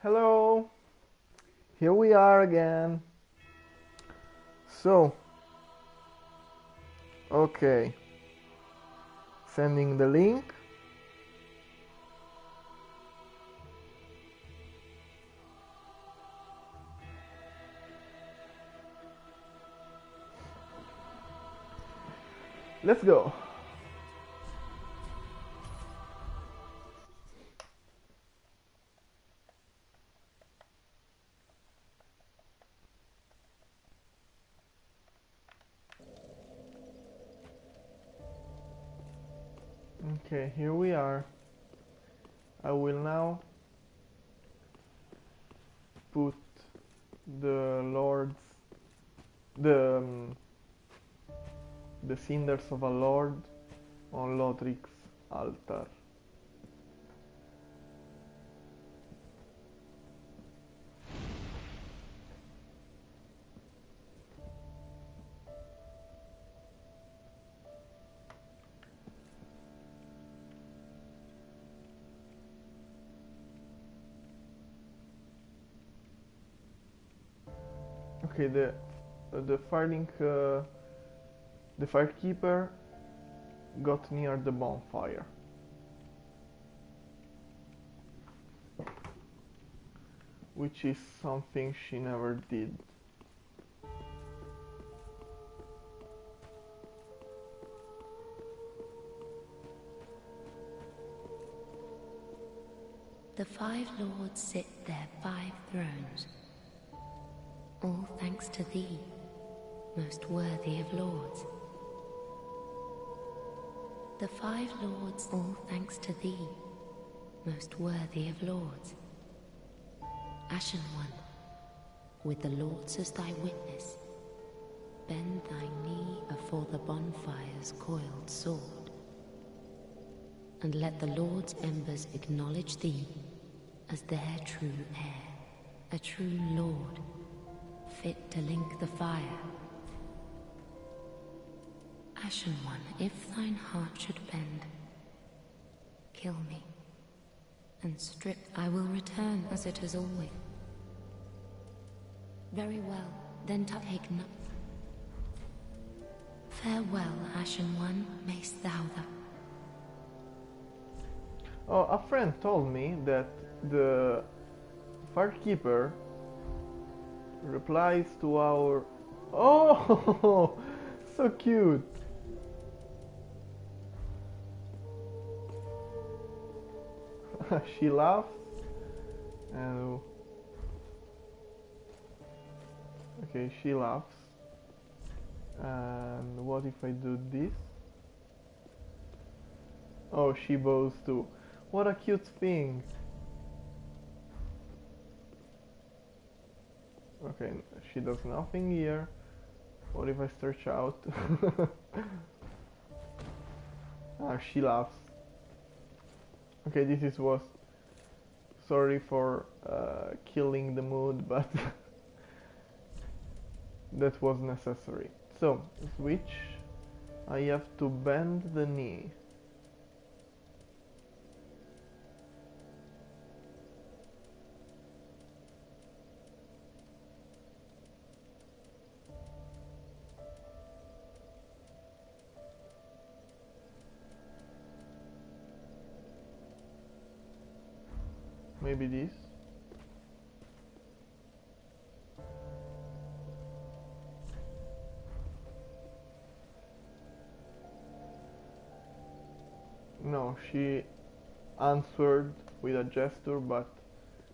Hello, here we are again. So, okay, sending the link. Let's go. Okay, here we are. I will now put the lords, the um, the cinders of a lord on Lotric's altar. Okay, the the firekeeper got near the bonfire. Which is something she never did. The five lords sit their 5 thrones, all thanks to thee, most worthy of lords. The 5 lords, all thanks to thee, most worthy of lords. Ashen One, with the lords as thy witness, bend thy knee afore the bonfire's coiled sword, and let the lords' embers acknowledge thee as their true heir, a true lord, fit to link the fire. Ashen One, if thine heart should bend, kill me, and strip. I will return as it has always. Very well, then take no. Farewell, Ashen One, mayst thou the. Oh, a friend told me that the firekeeper replies to our... Oh, so cute. She laughs and... Okay, she laughs. And what if I do this? Oh, she bows too. What a cute thing. Okay, she does nothing here. What if I stretch out? Ah, she laughs. Okay, this is was... Sorry for killing the mood, but that was necessary. So, switch. I have to bend the knee. Maybe this. No, she answered with a gesture, but...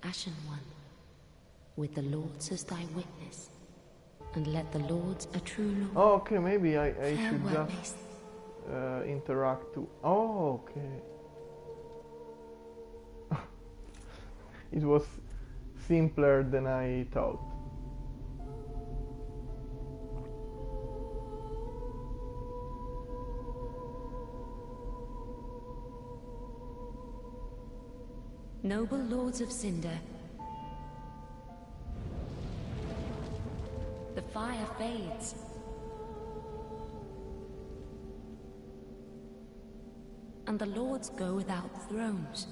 Ashen One, with the lords as thy witness, and let the lords a true lord. Oh, okay, maybe I should Farewell, just interact too. Oh, okay. It was simpler than I thought. Noble lords of Cinder, the fire fades. And the lords go without thrones.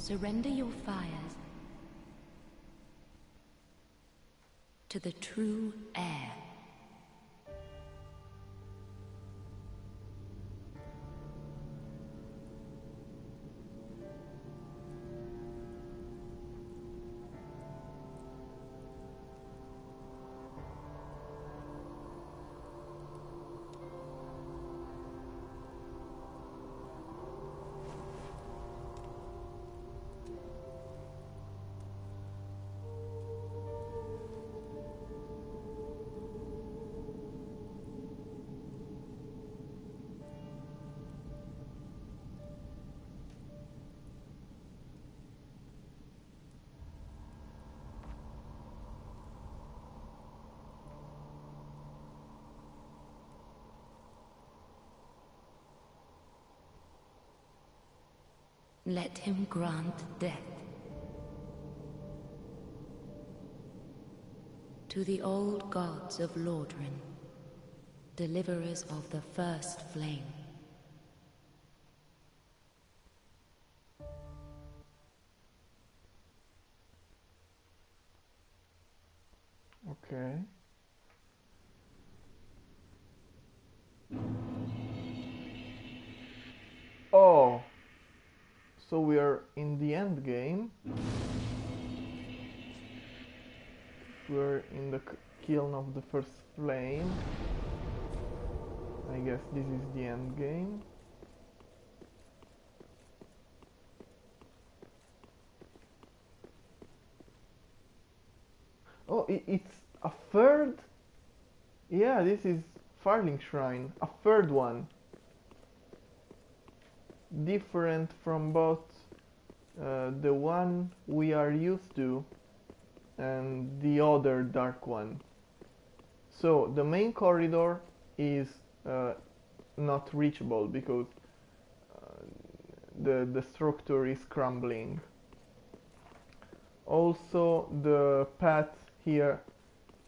Surrender your fires to the true air. Let him grant death to the old gods of Blindrun, deliverers of the first flame. Okay. Oh, so we are in the end game. We're in the kiln of the first flame. I guess this is the end game. Oh, it's a third? Yeah, this is Firling Shrine, a third one. Different from both the one we are used to and the other dark one. So the main corridor is not reachable because the structure is crumbling. Also the path here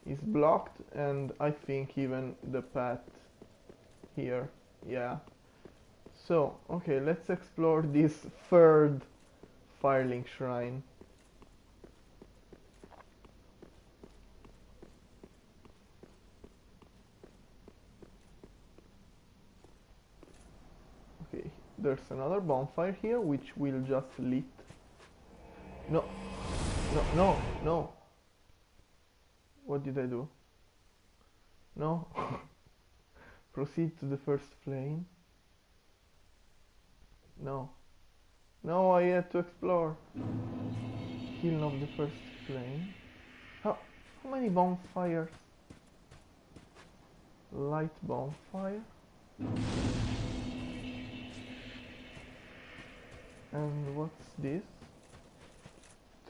is blocked, and I think even the path here, yeah. So, okay, let's explore this third Firling Shrine. Okay, there's another bonfire here which will just lit. No, no, no, no. What did I do? No. Proceed to the first flame. No. No, I had to explore. Kiln of the first flame. How many bonfires? Light bonfire. And what's this?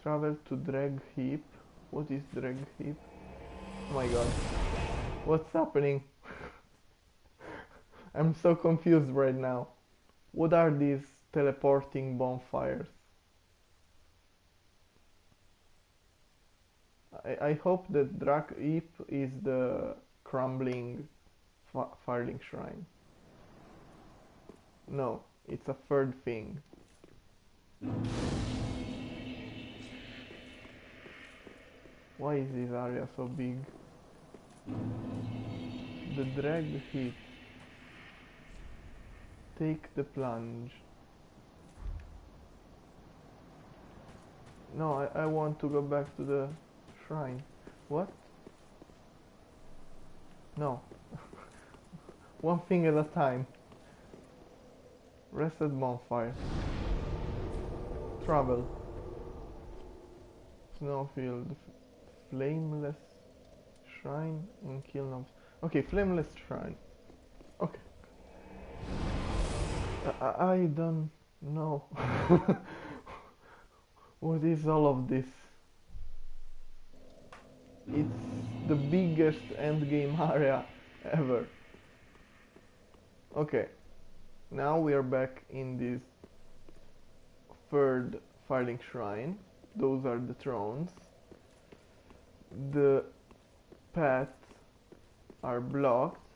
Travel to drag heap. What is drag heap? Oh my god. What's happening? I'm so confused right now. What are these teleporting bonfires? I hope that drag heap is the crumbling Firling Shrine. No, it's a third thing. Why is this area so big? The drag heap. Take the plunge. No, I want to go back to the shrine. What? No. One thing at a time. Reset bonfire. Travel. Snowfield. Flameless shrine and kiln of... Okay, flameless shrine. Okay. I don't know. What is all of this? It's the biggest endgame area ever. Okay, now we are back in this third Firling Shrine. Those are the thrones. The paths are blocked.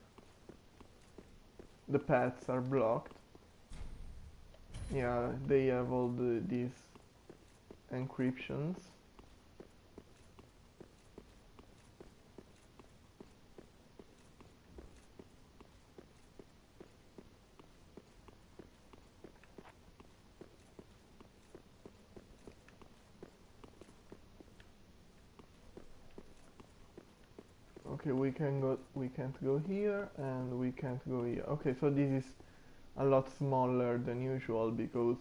The paths are blocked. Yeah, they have all these encryptions. Okay, we can't go here, and we can't go here. Okay, so this is a lot smaller than usual because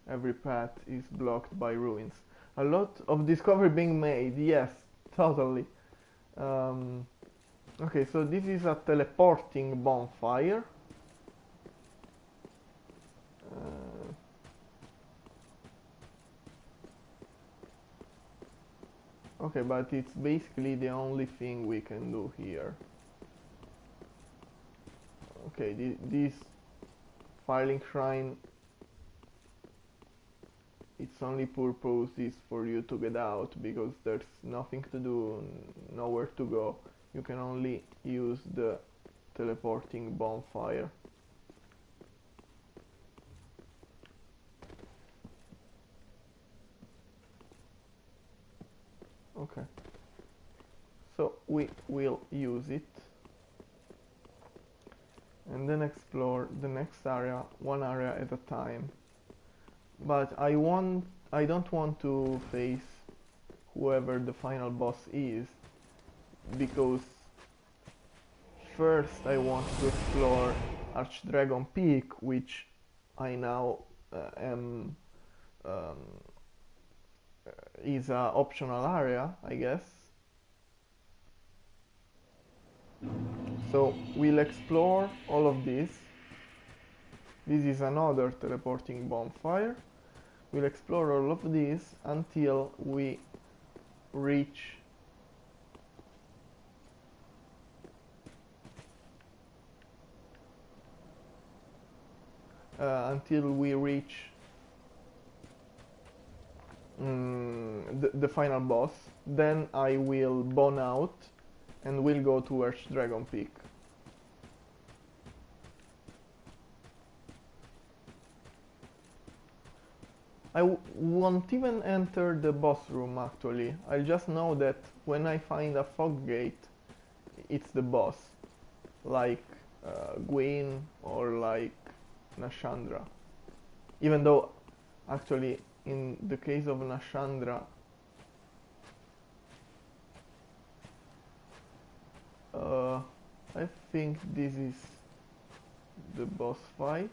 every path is blocked by ruins. A lot of discovery being made, yes, totally. Um, okay, so this is a teleporting bonfire. Uh, okay, but it's basically the only thing we can do here. Okay, this filing shrine, its only purpose is for you to get out because there's nothing to do, nowhere to go. You can only use the teleporting bonfire. Okay, so we will use it and then explore the next area, one area at a time. But I don't want to face whoever the final boss is, because first I want to explore Archdragon Peak, which I now am is a optional area, I guess. So we'll explore all of this. This is another teleporting bonfire. We'll explore all of this until we reach the final boss. Then I will bone out and we'll go to Archdragon Peak. Won't even enter the boss room actually. I'll just know that when I find a fog gate, it's the boss. Like Gwyn or like Nashandra. Even though actually in the case of Nashandra, I think this is the boss fight.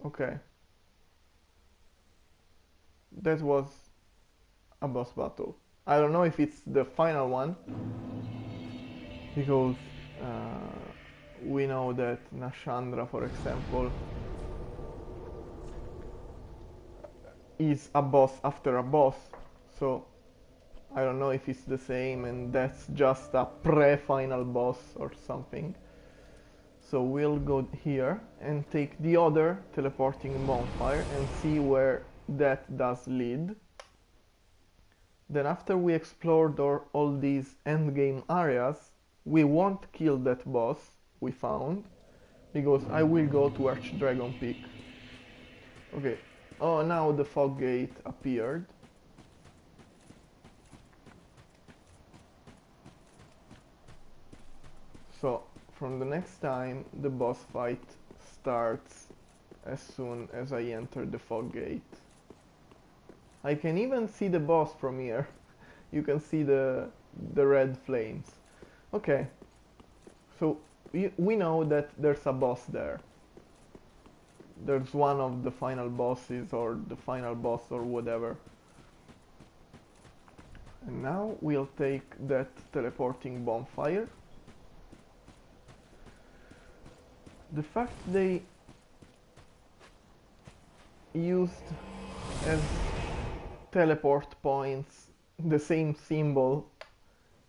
Okay. That was a boss battle. I don't know if it's the final one, because we know that Nashandra, for example, is a boss after a boss, so I don't know if it's the same and that's just a pre-final boss or something. So we'll go here and take the other teleporting bonfire and see where that does lead. Then after we explored all these endgame areas, we won't kill that boss we found, because I will go to Archdragon Peak. Okay, oh, now the fog gate appeared. So from the next time, the boss fight starts as soon as I enter the fog gate. I can even see the boss from here. You can see the red flames. Okay, so we know that there's a boss there. There's one of the final bosses or the final boss or whatever. And now we'll take that teleporting bonfire. The fact they used as teleport points the same symbol,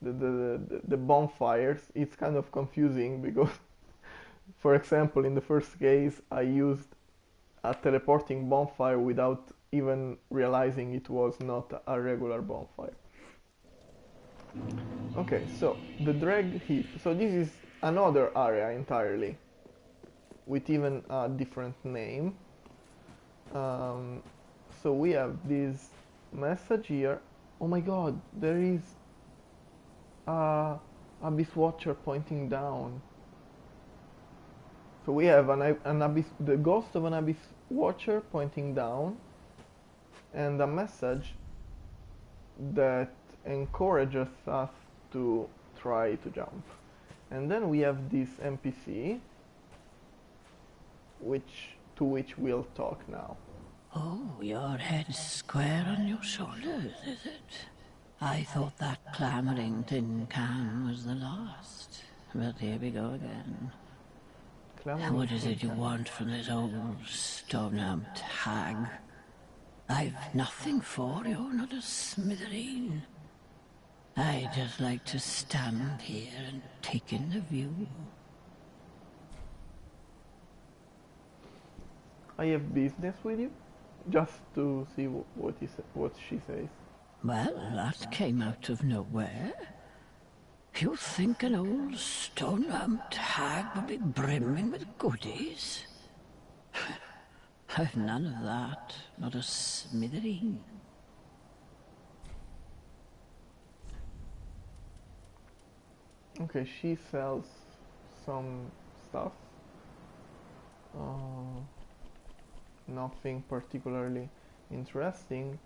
the bonfires, it's kind of confusing because for example in the first case I used a teleporting bonfire without even realizing it was not a regular bonfire. Okay, so the drag heap. So this is another area entirely, with even a different name. Um, so we have this message here. Oh my god, there is a abyss watcher pointing down. So we have an abyss, the ghost of an abyss watcher pointing down, and a message that encourages us to try to jump. And then we have this NPC, to which we'll talk now. Oh, your head's square on your shoulders, is it? I thought that clamoring tin can was the last. But here we go again. What is it you want from this old stone-amped hag? I've nothing for you, not a smithereen. I just like to stand here and take in the view. I have business with you, just to see what she says. Well, that came out of nowhere. You think an old stone-amped hag would be brimming with goodies? I've none of that, not a smithereen. Okay, she sells some stuff. Nothing particularly interesting.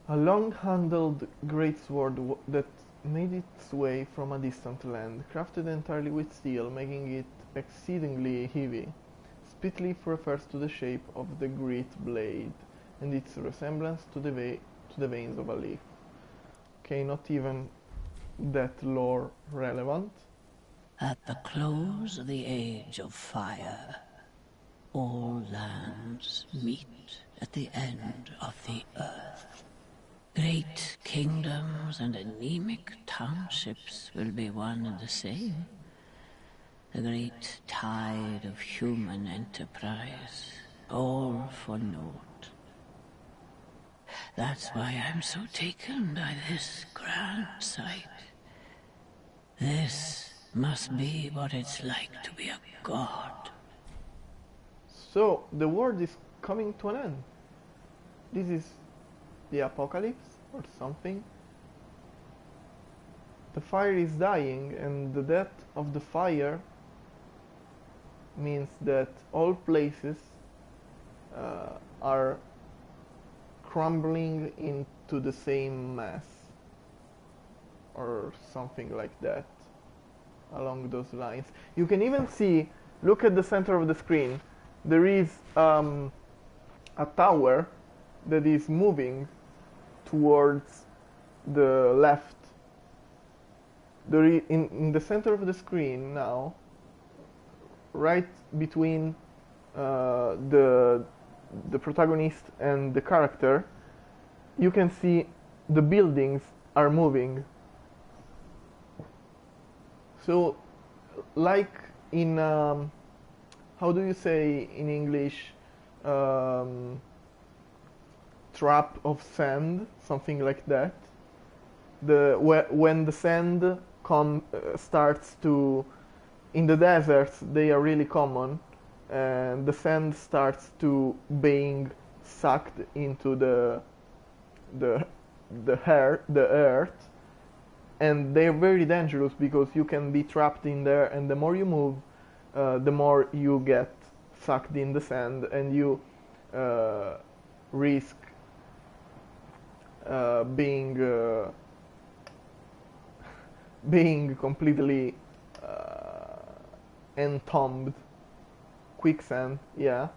A long-handled greatsword that made its way from a distant land, crafted entirely with steel, making it exceedingly heavy. Spitleaf refers to the shape of the great blade and its resemblance to the veins of a leaf. Okay, not even that lore relevant. At the close of the Age of Fire, all lands meet at the end of the earth. Great kingdoms and anemic townships will be one and the same. The great tide of human enterprise, all for naught. That's why I'm so taken by this grand sight. This must be what it's like to be a god. So, the world is coming to an end. This is the apocalypse or something. The fire is dying, and the death of the fire means that all places are crumbling into the same mass, or something like that, along those lines. You can even see, look at the center of the screen, there is a tower that is moving towards the left. In the center of the screen now, right between the protagonist and the character, you can see the buildings are moving. So, like in how do you say in English, trap of sand, something like that. When the sand starts to, in the deserts they are really common, and the sand starts to being sucked into the earth, and they're very dangerous because you can be trapped in there, and the more you move, the more you get sucked in the sand, and you risk being completely entombed. Quicksand, yeah.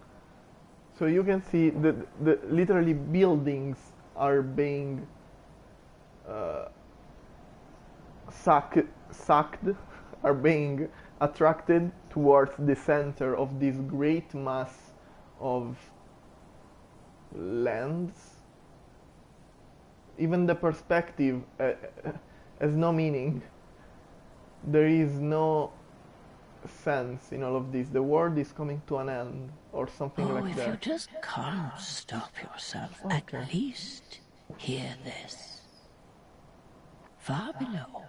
So you can see that the literally buildings are being sucked, are being attracted towards the center of this great mass of lands. Even the perspective has no meaning. There is no sense in all of this. The world is coming to an end, or something like that. Oh, if you just can't stop yourself, at least hear this. far below,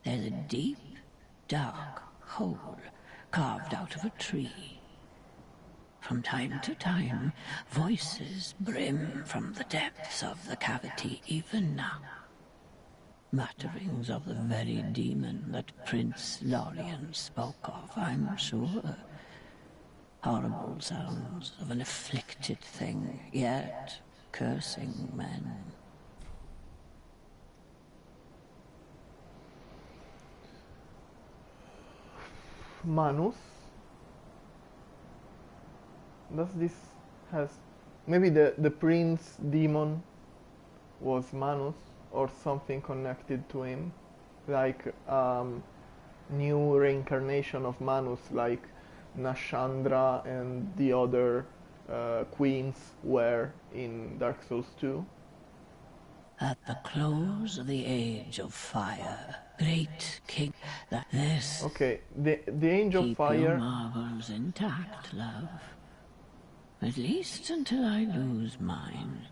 there's a deep, dark hole carved out of a tree. From time to time, voices brim from the depths of the cavity even now. Mutterings of the very demon that Prince Lorien spoke of, I'm sure. Horrible sounds of an afflicted thing, yet cursing men. Manus. Does this has maybe the prince demon was Manus or something connected to him, like new reincarnation of Manus, like Nashandra and the other queens were in Dark Souls 2. At the close of the Age of Fire, great king, that this Okay, the Age of keep Fire. your marvels intact, love. At least until I lose mine.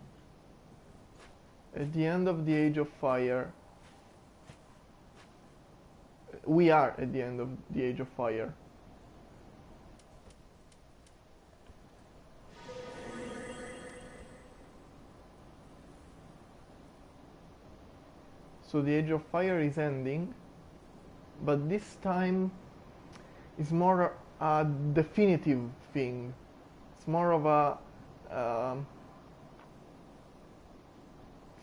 At the end of the Age of Fire, we are at the end of the Age of Fire. So the Age of Fire is ending, but this time is more a definitive thing. It's more of a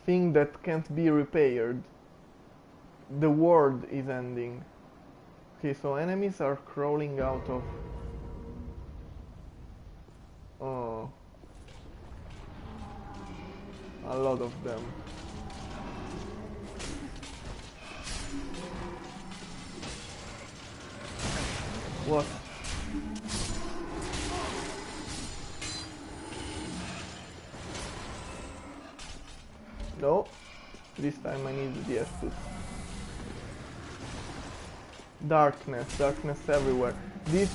thing that can't be repaired. The world is ending. Okay, so enemies are crawling out of... Oh, a lot of them. What? No, this time I need the Estus. Darkness everywhere. This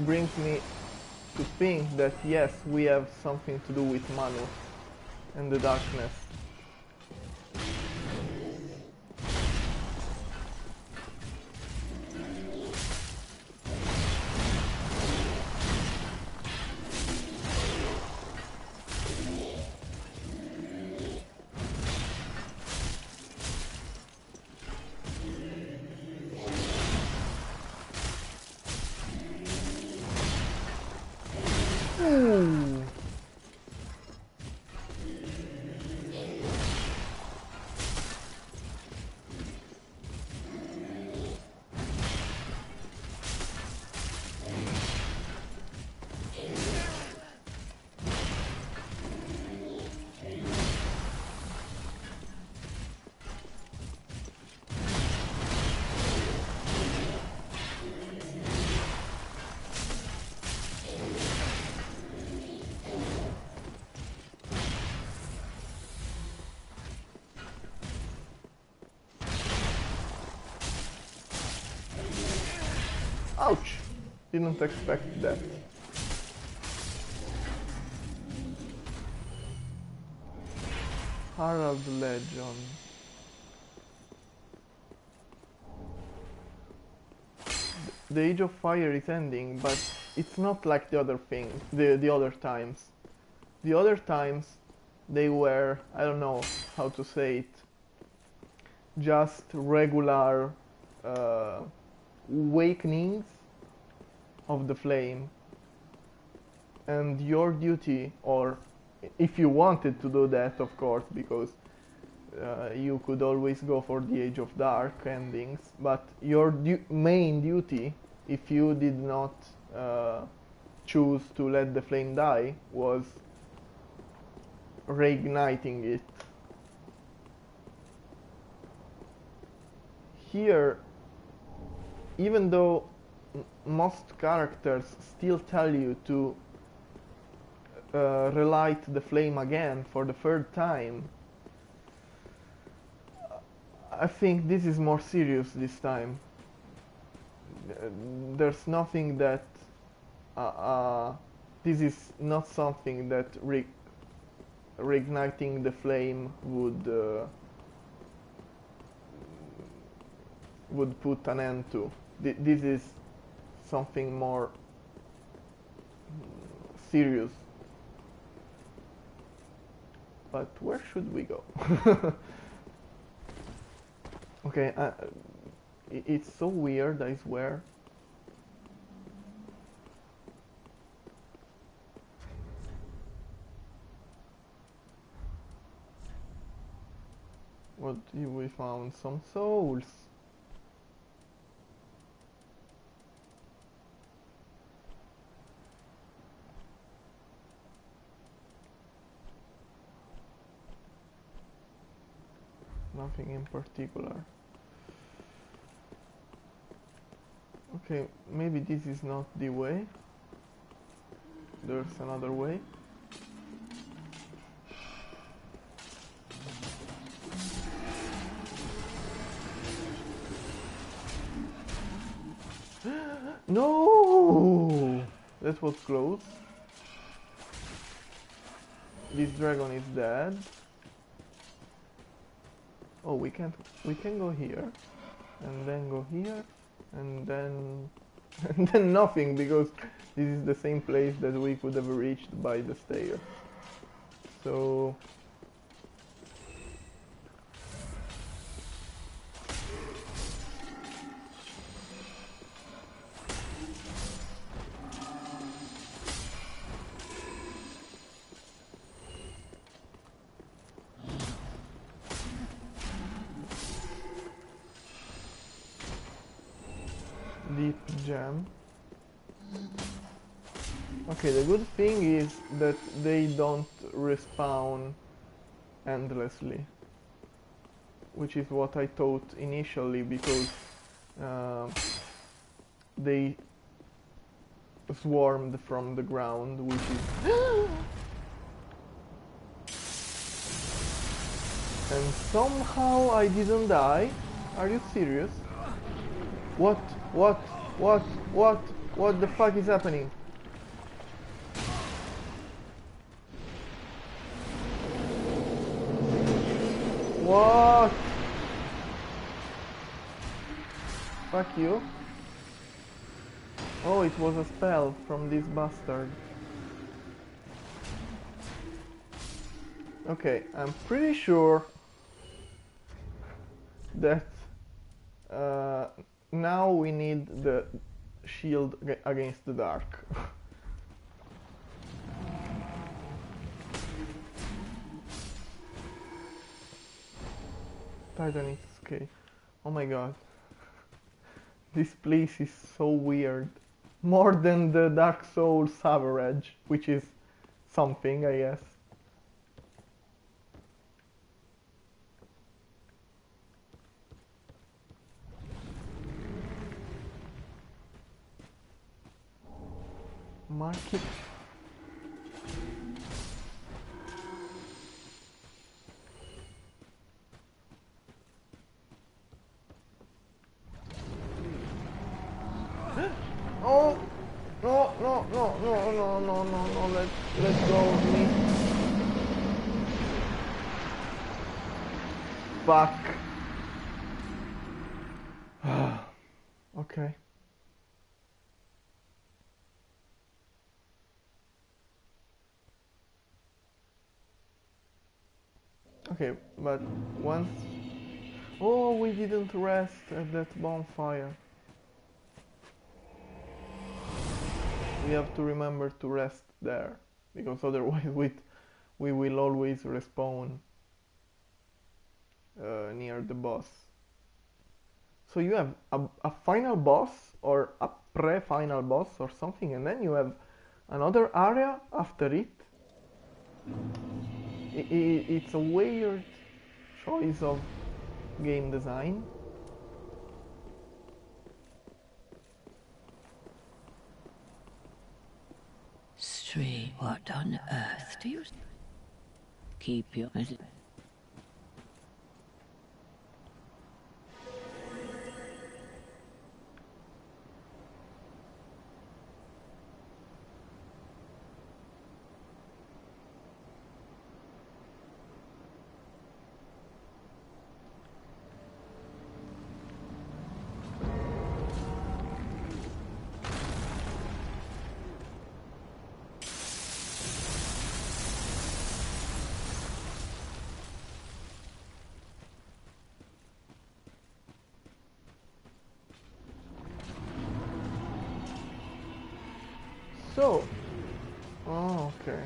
brings me to think that yes, we have something to do with Manus and the darkness. Ooh. Ouch! Didn't expect that. Harald Legion. The Age of Fire is ending, but it's not like the other thing, the other times. The other times, they were, I don't know how to say it, just regular awakenings of the flame, and your duty, or if you wanted to do that, of course, because you could always go for the Age of Dark endings, but your main duty, if you did not choose to let the flame die, was reigniting it. Here, even though most characters still tell you to relight the flame again for the third time, I think this is more serious this time. There's nothing that this is not something that reigniting the flame would would put an end to. This is something more serious. But where should we go? Okay, it's so weird, I swear. What we found? Some souls. Nothing in particular. Okay, maybe this is not the way. There's another way. No! That was close. This dragon is dead. Oh, we can go here, and then go here, and then and then nothing, because this is the same place that we could have reached by the stairs. So deep gem. Okay, the good thing is that they don't respawn endlessly, which is what I thought initially, because they swarmed from the ground, which is and somehow I didn't die. Are you serious? What the fuck is happening? What? Fuck you. Oh, it was a spell from this bastard. Okay, I'm pretty sure that now we need the shield against the dark. Titanic, okay. Oh my god. This place is so weird. More than the Dark Souls average, which is something, I guess. Market. Oh no no no no no no no no, let go of me. Fuck. Okay. Okay, but once... Oh, we didn't rest at that bonfire. We have to remember to rest there, because otherwise we will always respawn near the boss. So you have a final boss, or a pre-final boss or something, and then you have another area after it. It's a weird choice of game design. Straight, what on earth do you keep your... So, oh, okay.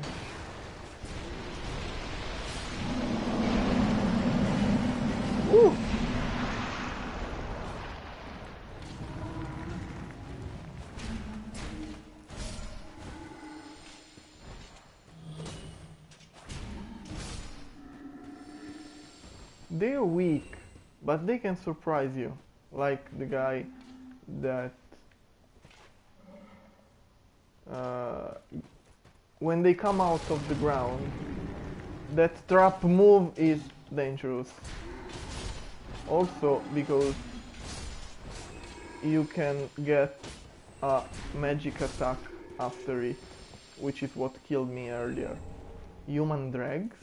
Woo! They're weak, but they can surprise you, like the guy that uh, when they come out of the ground, that trap move is dangerous. Also because you can get a magic attack after it, which is what killed me earlier. Human dregs.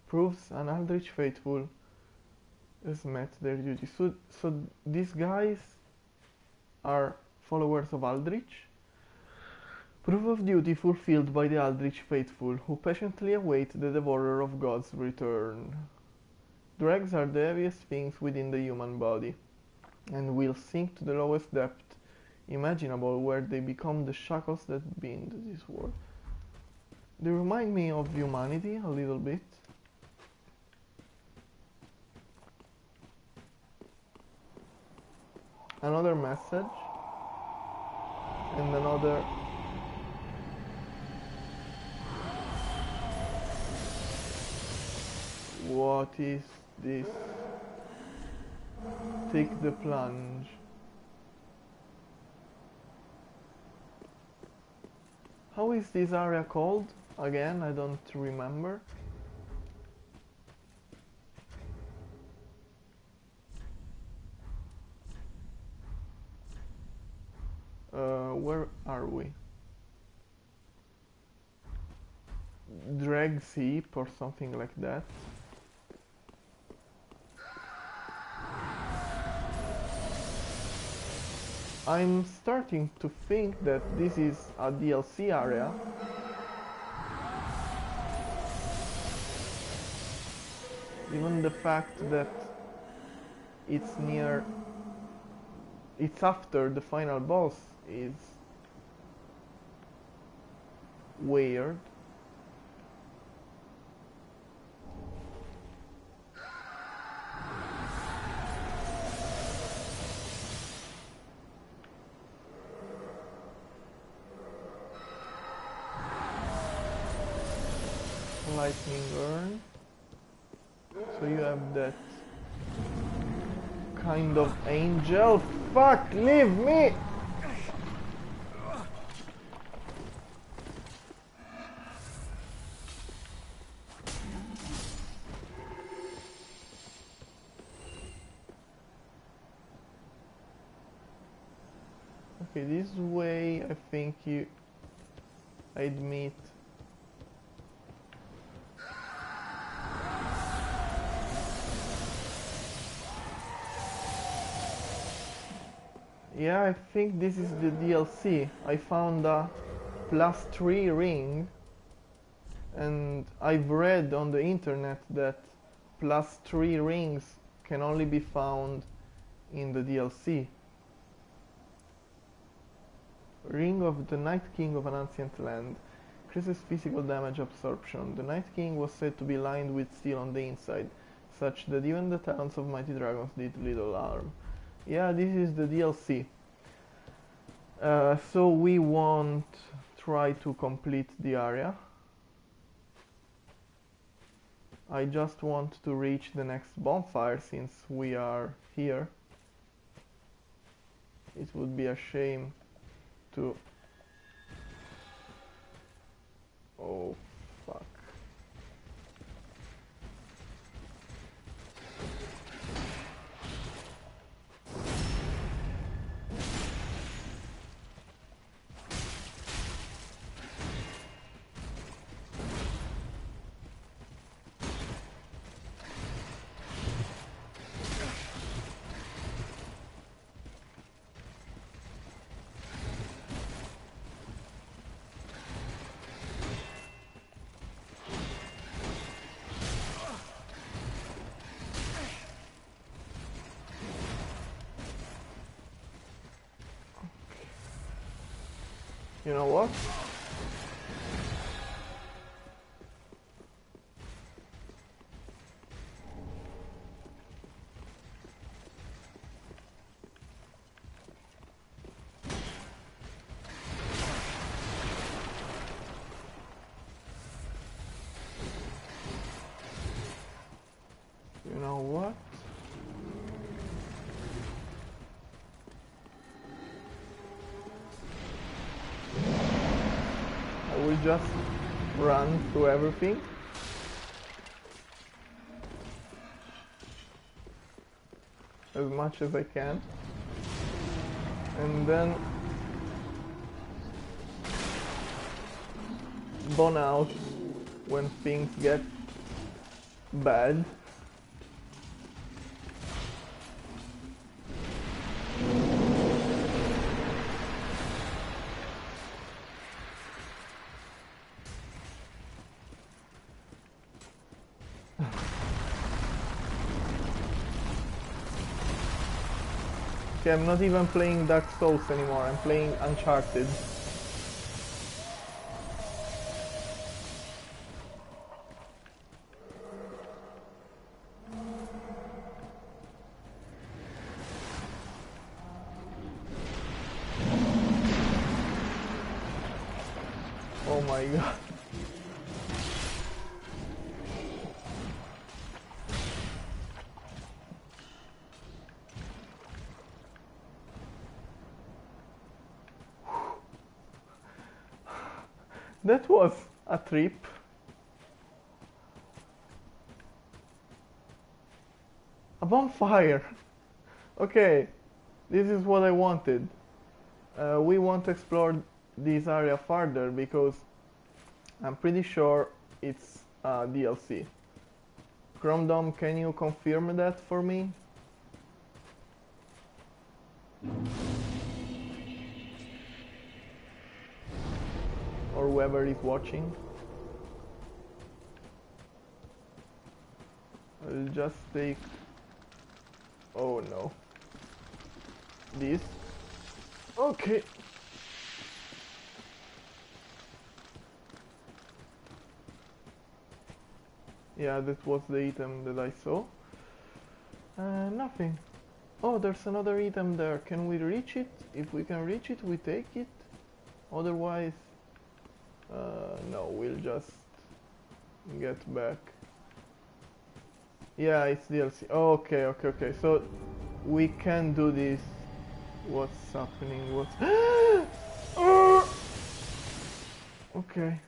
Proves an Aldrich faithful has met their duty. So these guys are followers of Aldrich. Proof of duty fulfilled by the Aldrich faithful, who patiently await the Devourer of God's return. Dregs are the heaviest things within the human body, and will sink to the lowest depth imaginable, where they become the shackles that bind this world. They remind me of humanity a little bit. Another message, and another. What is this? Take the plunge. How is this area called? Again, I don't remember. Where are we? Drag Seep or something like that. I'm starting to think that this is a DLC area. Even the fact that it's after the final boss is weird. Lightning urn. So you have that kind of angel. Fuck, leave me! Okay, this way I think I'd meet. Yeah, I think this is the DLC. I found a +3 ring, and I've read on the internet that +3 rings can only be found in the DLC. Ring of the Night King of an Ancient Land. Increases physical damage absorption. The Night King was said to be lined with steel on the inside, such that even the talons of mighty dragons did little harm. Yeah, this is the DLC. So we won't try to complete the area. I just want to reach the next bonfire since we are here. It would be a shame to... Oh, fuck. You know what? You know what? I will just run through everything. As much as I can. And then bone out when things get bad. Okay, I'm not even playing Dark Souls anymore, I'm playing Uncharted. Oh my god. That was a trip. A bonfire! Okay, this is what I wanted. We want to explore this area further because I'm pretty sure it's DLC. Chrome Dome, can you confirm that for me? Or whoever is watching. I'll just take... Oh no. This. Okay. Yeah, that was the item that I saw. Nothing. Oh, there's another item there. Can we reach it? If we can reach it, we take it. Otherwise, no, we'll just get back. Yeah, it's DLC. Okay, okay, okay. So we can do this. What's happening? What's... Okay.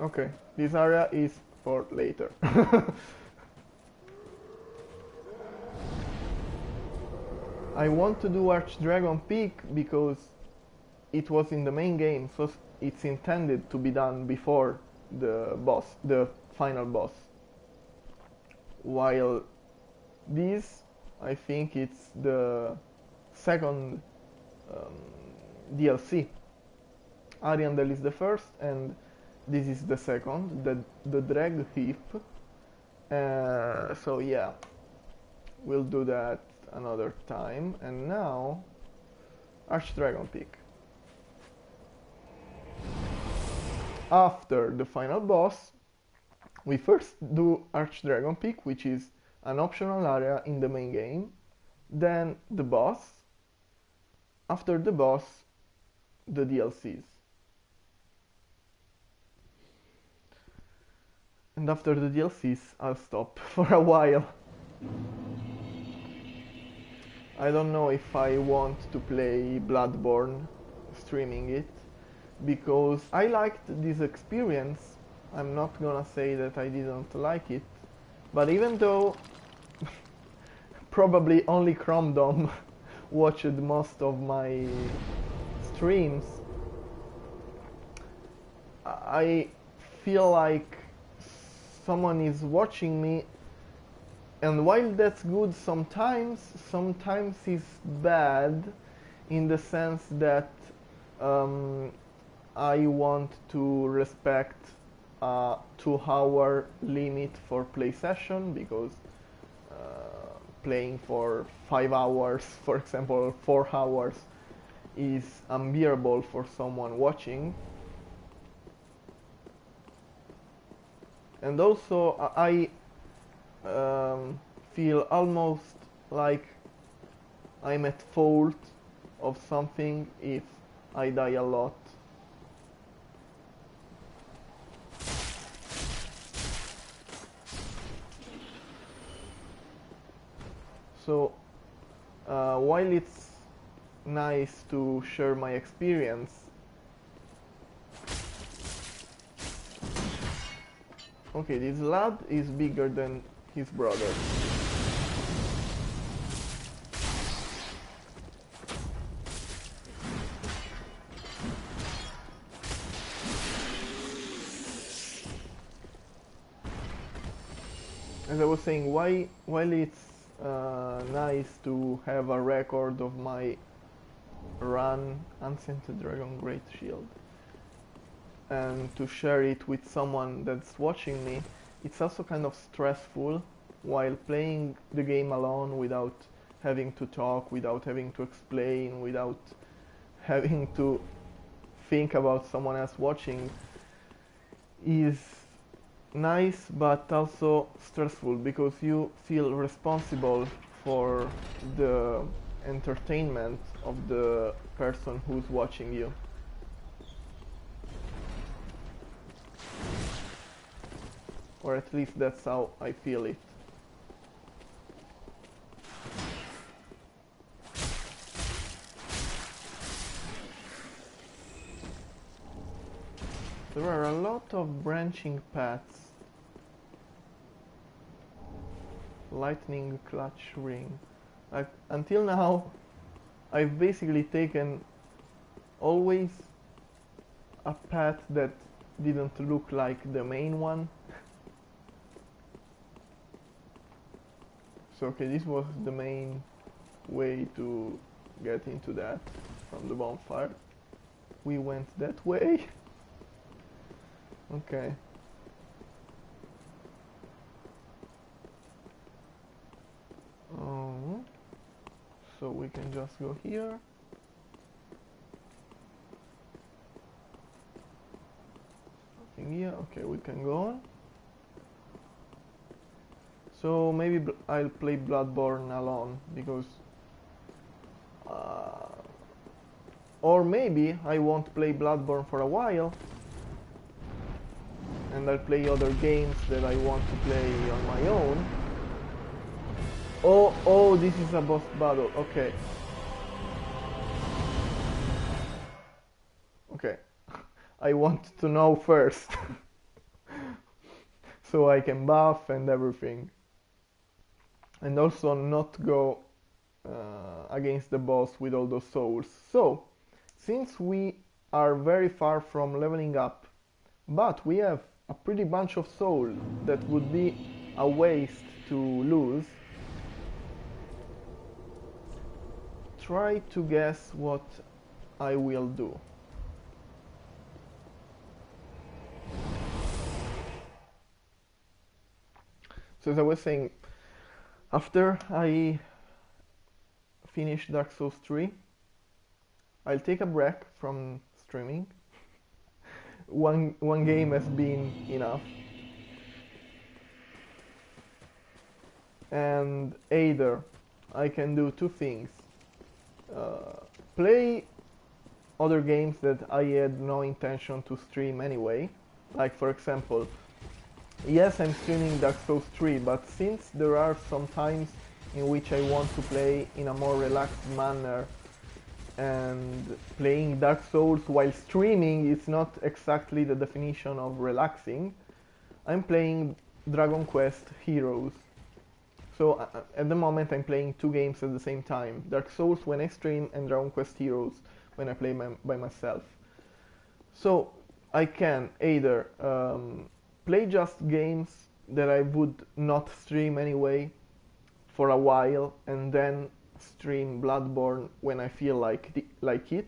Okay. This area is for later. I want to do Archdragon Peak because it was in the main game, so it's intended to be done before the boss, the final boss. While this, I think it's the second DLC. Ariandel is the first, and this is the second, the drag heap. So yeah, we'll do that another time. And now, Archdragon Peak. After the final boss, we first do Archdragon Peak, which is an optional area in the main game, then the boss, after the boss, the DLCs. And after the DLCs, I'll stop for a while. I don't know if I want to play Bloodborne, streaming it, because I liked this experience. I'm not gonna say that I didn't like it, but even though probably only Chrome Dome watched most of my streams, I feel like someone is watching me, and while that's good sometimes it's bad in the sense that I want to respect a 2-hour limit for play session, because playing for 5 hours, for example, 4 hours, is unbearable for someone watching. And also I feel almost like I'm at fault of something if I die a lot. So while it's nice to share my experience, okay, this lad is bigger than his brother. As I was saying, while it's nice to have a record of my run Unscented Dragon Great Shield and to share it with someone that's watching me, it's also kind of stressful while playing the game alone without having to talk, without having to explain, without having to think about someone else watching, is nice but also stressful because you feel responsible for the entertainment of the person who's watching you. Or at least that's how I feel it. There are a lot of branching paths. Lightning clutch ring. Until now, I've basically taken always a path that didn't look like the main one. So okay, this was the main way to get into that from the bonfire. We went that way. Okay. So we can just go here. Nothing here. Okay, we can go on. So maybe I'll play Bloodborne alone because or maybe I won't play Bloodborne for a while and I'll play other games that I want to play on my own. Oh, this is a boss battle. Okay. Okay. I want to know first. So I can buff and everything. And also not go against the boss with all those souls. So, since we are very far from leveling up, but we have a pretty bunch of souls that would be a waste to lose, try to guess what I will do. So as I was saying, after I finish Dark Souls 3, I'll take a break from streaming. One game has been enough. And either I can do two things. Play other games that I had no intention to stream anyway. Like for example, yes, I'm streaming Dark Souls 3, but since there are some times in which I want to play in a more relaxed manner, and playing Dark Souls while streaming is not exactly the definition of relaxing, I'm playing Dragon Quest Heroes. So at the moment I'm playing two games at the same time, Dark Souls when I stream and Dragon Quest Heroes when I play by myself. So I can either play just games that I would not stream anyway for a while and then stream Bloodborne when I feel like it,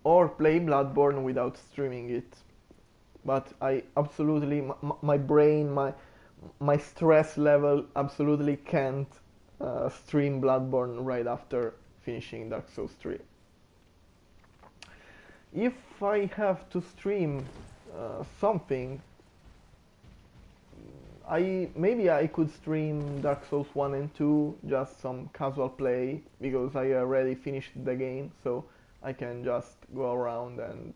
or play Bloodborne without streaming it. But I absolutely, my brain, my stress level absolutely can't stream Bloodborne right after finishing Dark Souls 3. If I have to stream something, maybe I could stream Dark Souls 1 and 2, just some casual play, because I already finished the game, so I can just go around and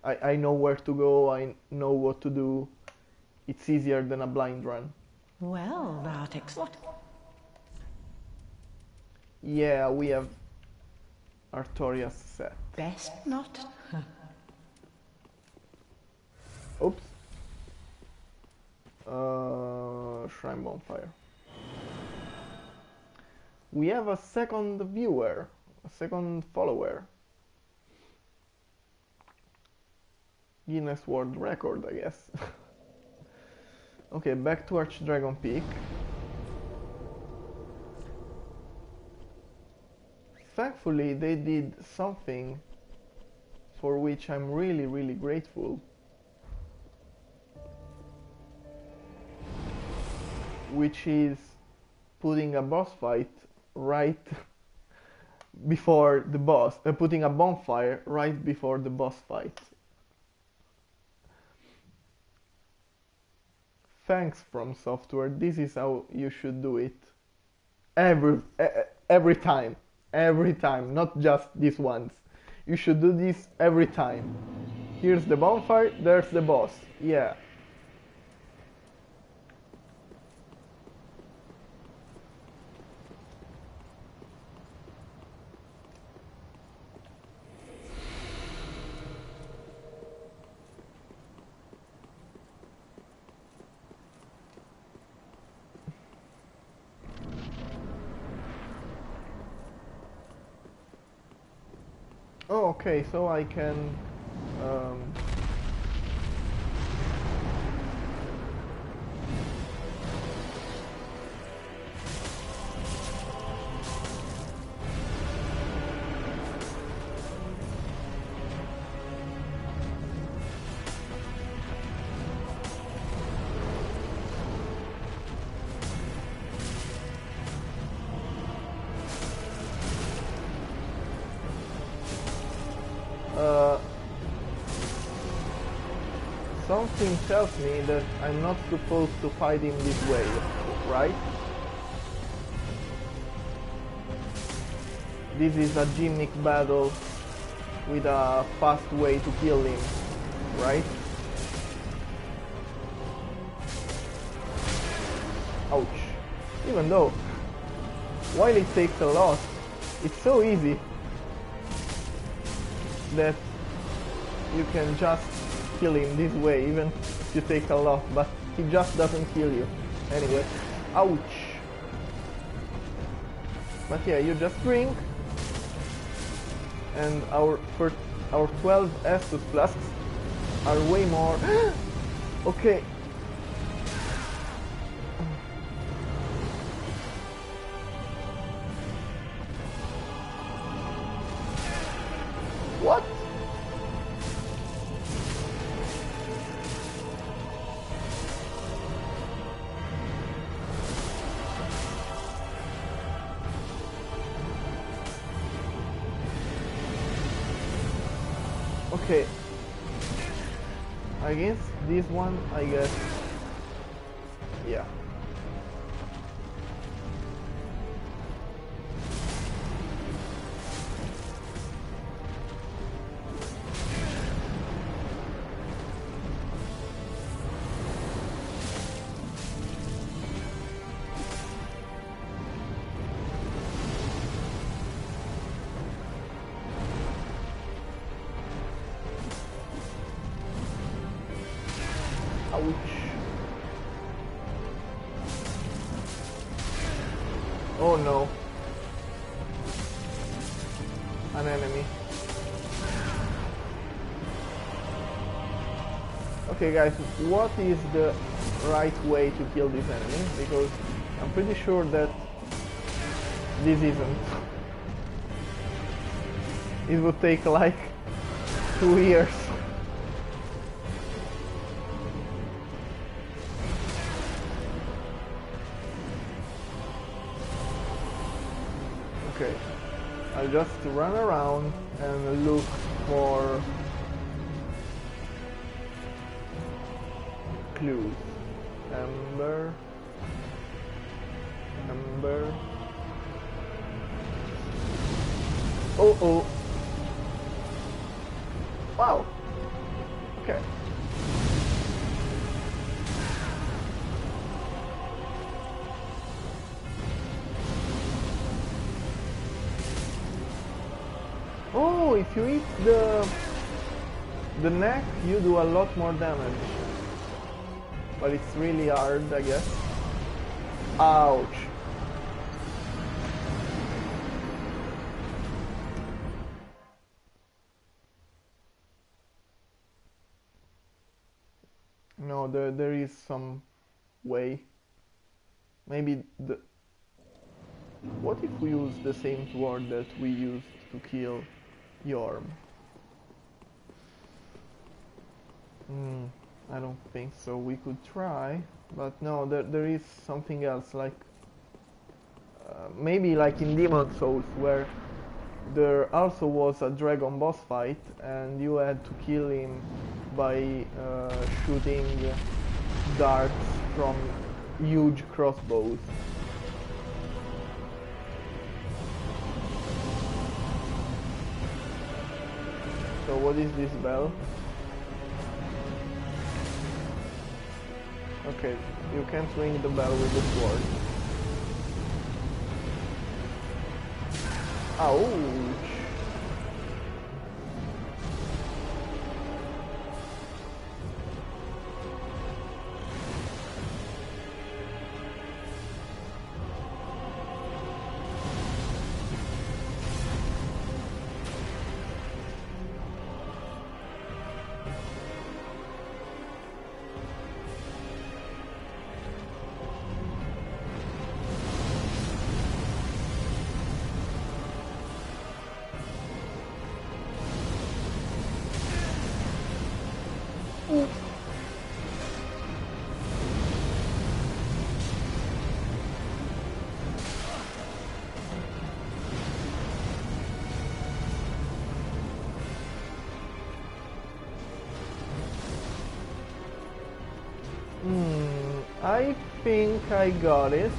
I know where to go, I know what to do. It's easier than a blind run. Well, that excellent. Yeah, we have Artorias set. Best not. Oops. Shrine bonfire. We have a second viewer, a second follower. Guinness World Record, I guess. Okay, back to Archdragon Peak. Thankfully, they did something for which I'm really, really grateful. Which is putting a boss fight right before the boss, putting a bonfire right before the boss fight. Thanks From Software, this is how you should do it. Every time, not just this once. You should do this every time. Here's the bonfire, there's the boss. Yeah. Oh, okay, so I can something tells me that I'm not supposed to fight him this way, right? This is a gimmick battle with a fast way to kill him, right? Ouch. Even though, while it takes a lot, it's so easy that you can just kill him this way, even if you take a lot, but he just doesn't kill you. Anyway, ouch. But yeah, you just drink, and our 12 Estus flasks are way more. Okay. What? Okay, against this one, I guess, yeah. Ouch. Oh no. An enemy. Okay guys, what is the right way to kill this enemy? Because I'm pretty sure that this isn't. It would take like 2 years. Okay, I'll just run around and look for clues. Ember. Ember. Oh oh. Wow. Okay. Oh, if you hit the neck, you do a lot more damage. But it's really hard, I guess. Ouch. No, there is some way. Maybe the... What if we use the same sword that we used to kill Yorm? I don't think so. We could try, but no, there is something else, like maybe like in Demon Souls, where there also was a dragon boss fight and you had to kill him by shooting darts from huge crossbows. So what is this bell? Okay, you can't ring the bell with the sword. Ouch! I think I got it.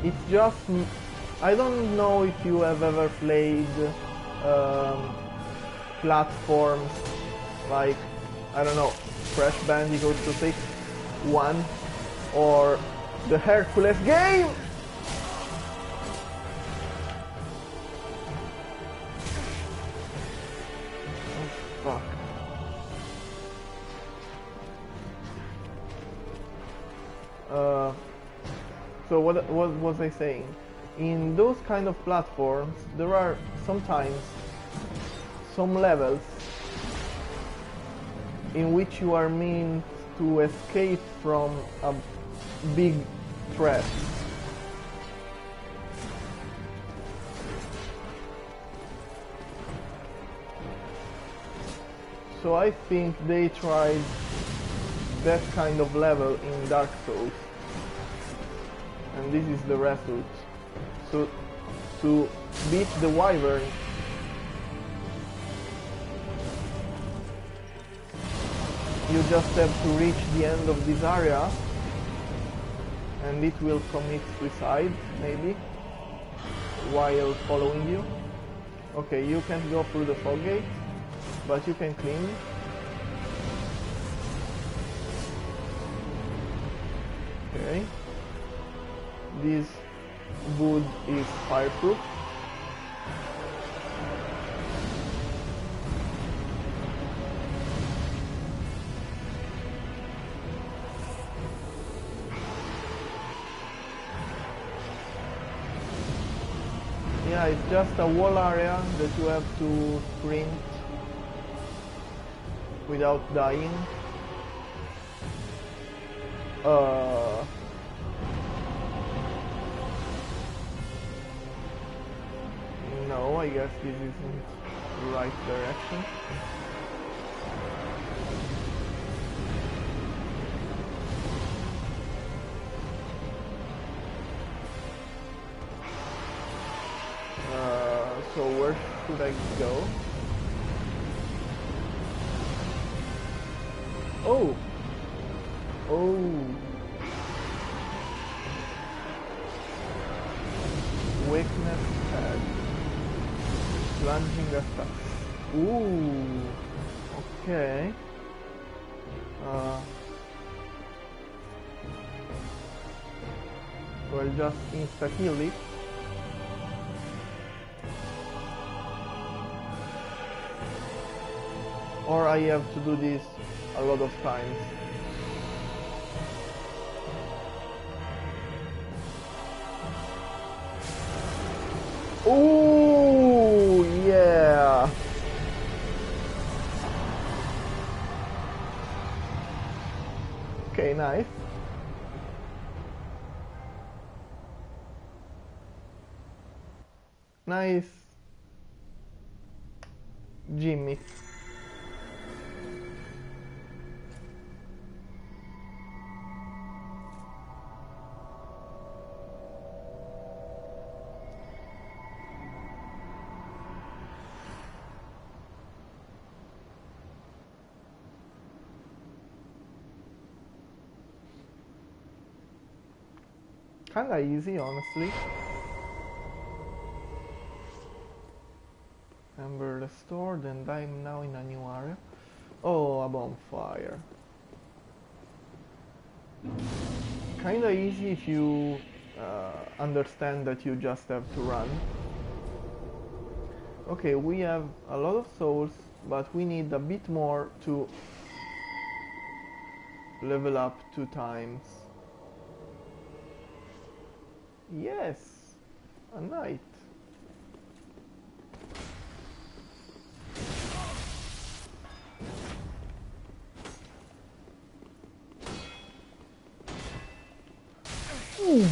It's just... I don't know if you have ever played platforms like, I don't know, Crash Bandicoot 1 or the Hercules game! Oh, fuck. So what was I saying? In those kind of platforms, there are sometimes some levels in which you are meant to escape from a big threat. So I think they tried that kind of level in Dark Souls. And this is the result. So to beat the wyvern, you just have to reach the end of this area and it will commit suicide, maybe, while following you. Okay, you can't go through the fog gate, but you can clean. Okay. This wood is fireproof. Yeah, it's just a wall area that you have to sprint without dying. No, I guess this isn't the right direction. So where should I go? Oh! Oh! Weakness tag. Plunging attack. Ooh! Okay. So I'll just insta-heal it. Or I have to do this a lot of times. Ooh, yeah. Okay, nice. Nice. Jimmy. Kinda easy, honestly. Ember restored, and I'm now in a new area. Oh, a bonfire. Kinda easy if you understand that you just have to run. Okay, we have a lot of souls, but we need a bit more to level up 2 times. Yes, a knight. Ooh.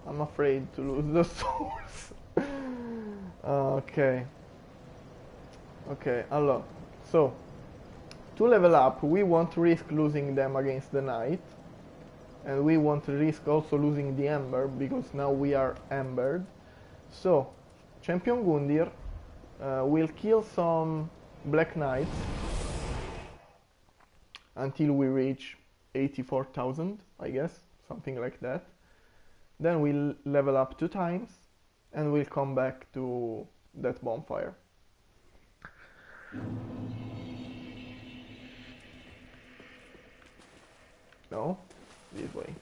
I'm afraid to lose the souls. Okay. Okay, allora. So, to level up, we won't risk losing them against the knight. And we won't risk also losing the ember, because now we are embered. So, Champion Gundyr will kill some black knights until we reach 84,000, I guess, something like that. Then we'll level up 2 times, and we'll come back to that bonfire. No, this way.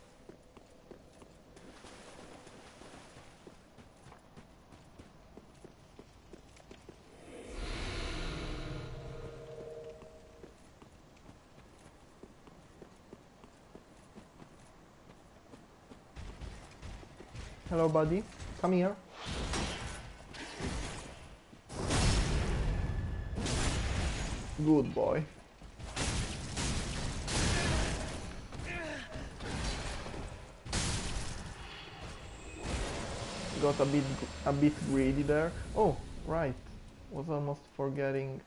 Hello, buddy. Come here. Good boy. Got a bit greedy there. Oh, right. Was almost forgetting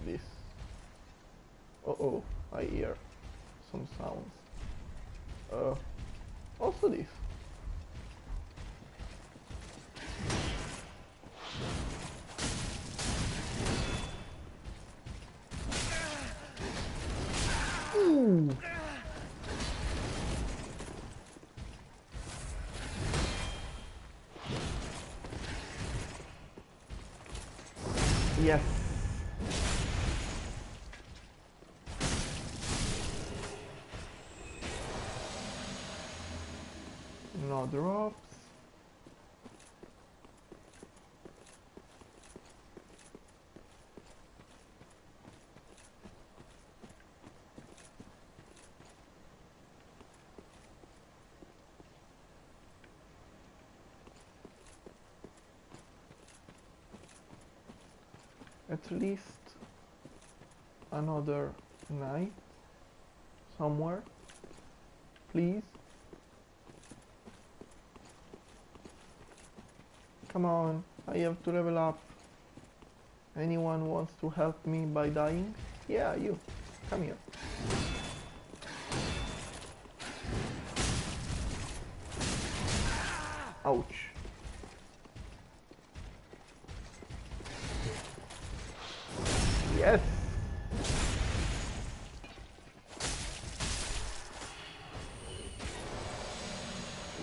this. Uh-oh, I hear some sounds. Also this. Ooh. Yes. No drops. At least another knight somewhere, please. Come on, I have to level up. Anyone wants to help me by dying? Yeah, you. Come here. Ouch. Yes.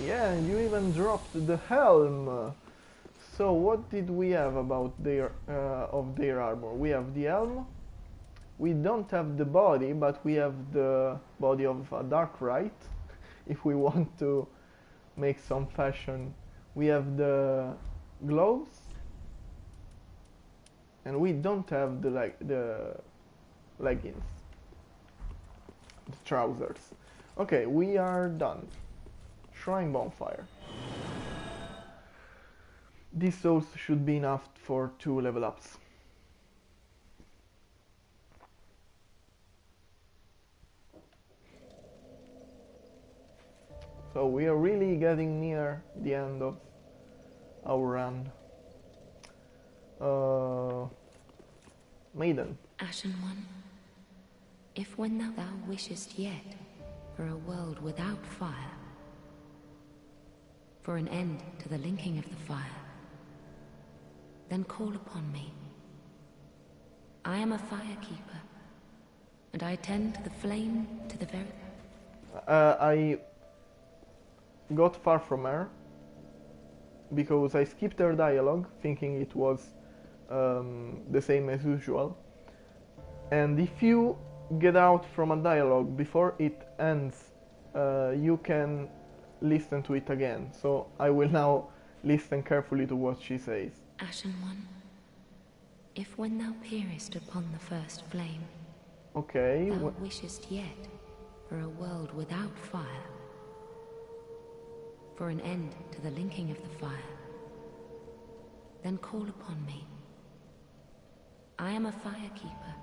Yeah, and you even dropped the helm. So what did we have about their of their armor? We have the helm. We don't have the body, but we have the body of a dark rite. If we want to make some fashion, we have the gloves, and we don't have the leggings, the trousers. Okay, we are done. Shrine bonfire. These souls should be enough for 2 level ups. So we are really getting near the end of our run. Maiden. Ashen One, if when thou wishest yet for a world without fire, for an end to the linking of the fire, then call upon me. I am a firekeeper, and I tend to the flame to the very... I got far from her because I skipped her dialogue, thinking it was the same as usual. And if you get out from a dialogue before it ends, you can listen to it again. So I will now listen carefully to what she says. Ashen One, if when thou peerest upon the first flame, Okay. thou wishest yet for a world without fire, for an end to the linking of the fire, then call upon me. I am a firekeeper,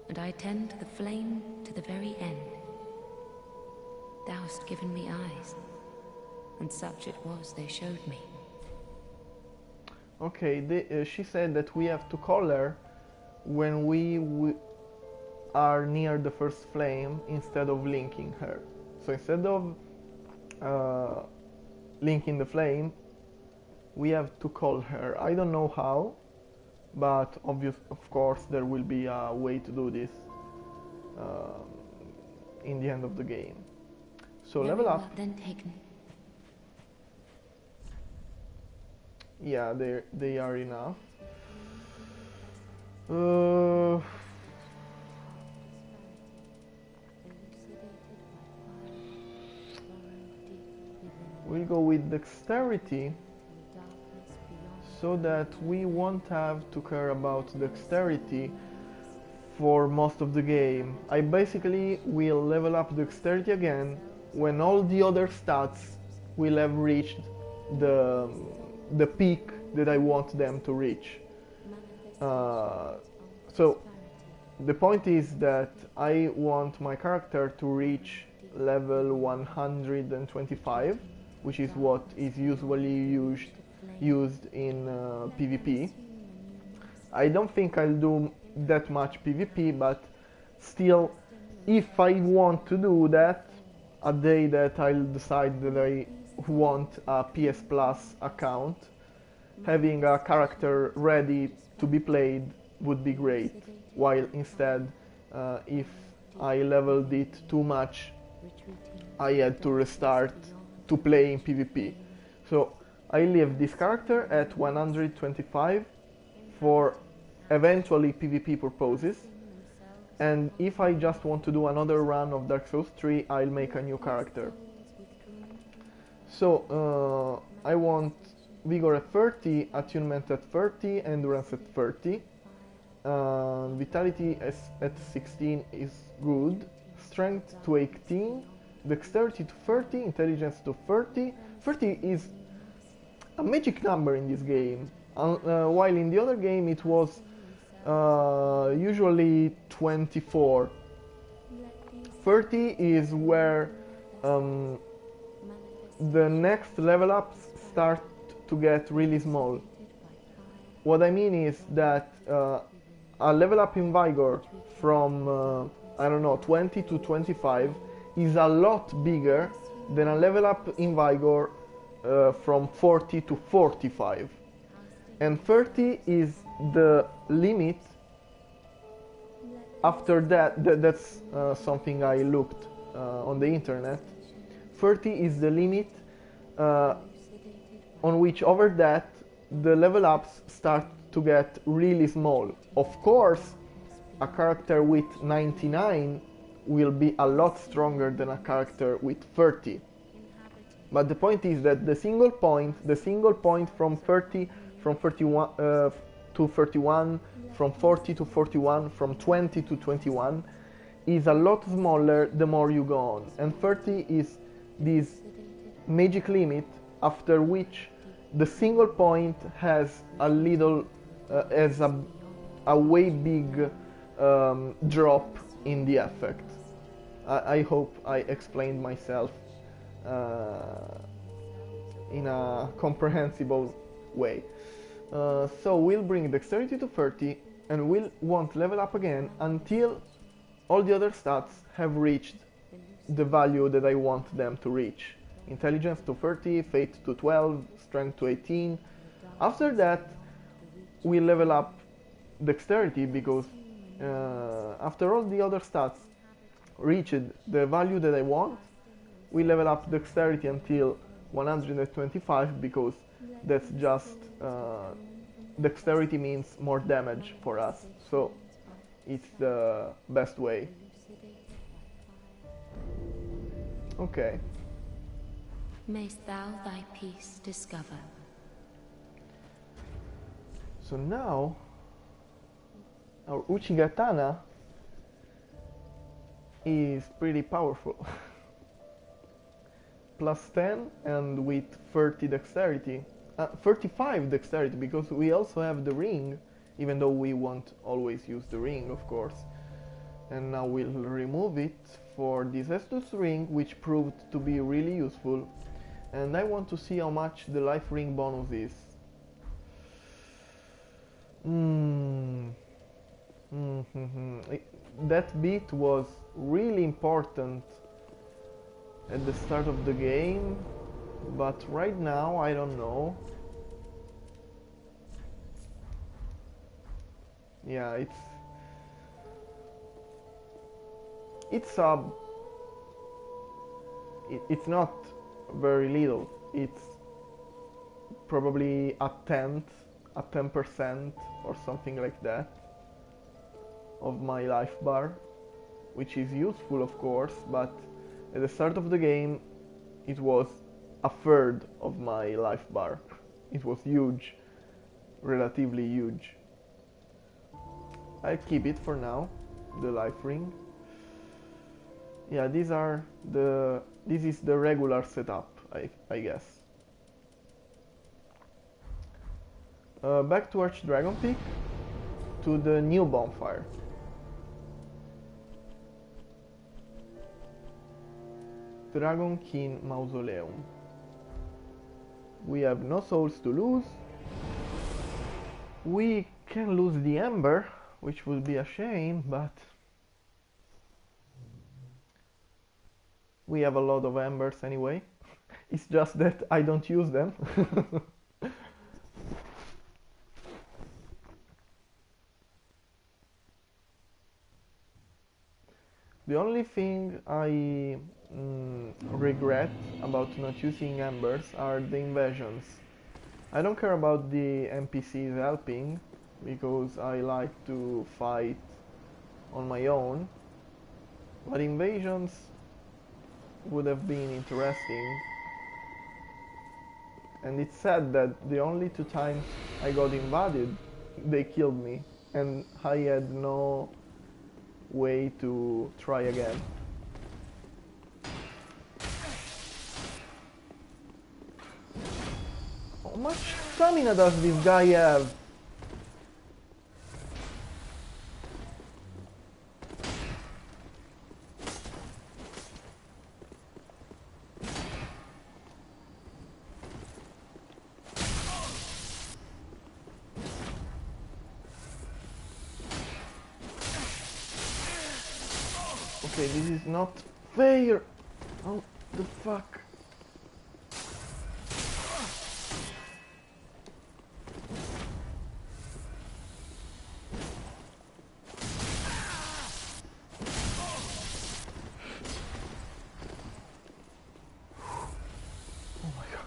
and I tend to the flame to the very end. Thou hast given me eyes, and such it was they showed me. Okay, she said that we have to call her when we are near the first flame instead of linking her. So instead of linking the flame, we have to call her. I don't know how, but of course there will be a way to do this in the end of the game. So Very level up. well then taken. Yeah, they are enough. We'll go with dexterity, so that we won't have to care about dexterity for most of the game. I basically will level up dexterity again when all the other stats will have reached the peak that I want them to reach. So the point is that I want my character to reach level 125, which is what is usually used in PvP. I don't think I'll do that much PvP, but still, if I want to do that, a day that I'll decide that I want a PS Plus account, having a character ready to be played would be great, while instead, if I leveled it too much, I had to restart to play in PvP. So I leave this character at 125 for eventually PvP purposes, and if I just want to do another run of Dark Souls 3, I'll make a new character. So I want Vigor at 30, Attunement at 30, Endurance at 30, Vitality at 16 is good, Strength to 18, Dexterity to 30, Intelligence to 30. 30 is a magic number in this game, while in the other game it was usually 24. 30 is where the next level ups start to get really small. What I mean is that a level up in Vigor from I don't know, 20 to 25 is a lot bigger than a level up in Vigor from 40 to 45. And 30 is the limit. After that's something I looked on the internet. 30 is the limit on which over that the level ups start to get really small. Of course, a character with 99 will be a lot stronger than a character with 30. But the point is that the single point from 30, from 31 to 31, from 40 to 41, from 20 to 21 is a lot smaller the more you go on. And 30 is this magic limit after which the single point has a little, has a way big drop in the effect. I hope I explained myself in a comprehensible way. So we'll bring dexterity to 30 and we'll won't level up again until all the other stats have reached the value that I want them to reach. Intelligence to 30, Fate to 12, Strength to 18. After that, we level up dexterity because after all the other stats reached the value that I want, we level up dexterity until 125 because that's just dexterity means more damage for us, so it's the best way. Okay. Mayst thou thy peace discover. So now our Uchigatana is pretty powerful. Plus 10 and with 30 dexterity. 35 dexterity because we also have the ring, even though we won't always use the ring, of course. And now we'll remove it for this Estus ring, which proved to be really useful. And I want to see how much the life ring bonus is. That bit was really important at the start of the game, but right now I don't know. Yeah, it's not very little. It's probably a 10% or something like that of my life bar, which is useful of course, but at the start of the game it was a third of my life bar. It was huge, relatively huge. I'll keep it for now, the life ring. Yeah, this is the regular setup, I guess. Back to Archdragon Peak, to the new bonfire. Dragon King Mausoleum. We have no souls to lose. We can lose the Ember, which would be a shame, but we have a lot of Embers anyway. It's just that I don't use them. The only thing I regret about not using Embers are the invasions. I don't care about the NPCs helping, because I like to fight on my own, but invasions would have been interesting. And it's sad that the only 2 times I got invaded, they killed me, and I had no way to try again. How much stamina does this guy have? Okay, this is not fair. Oh, the fuck. Oh my god.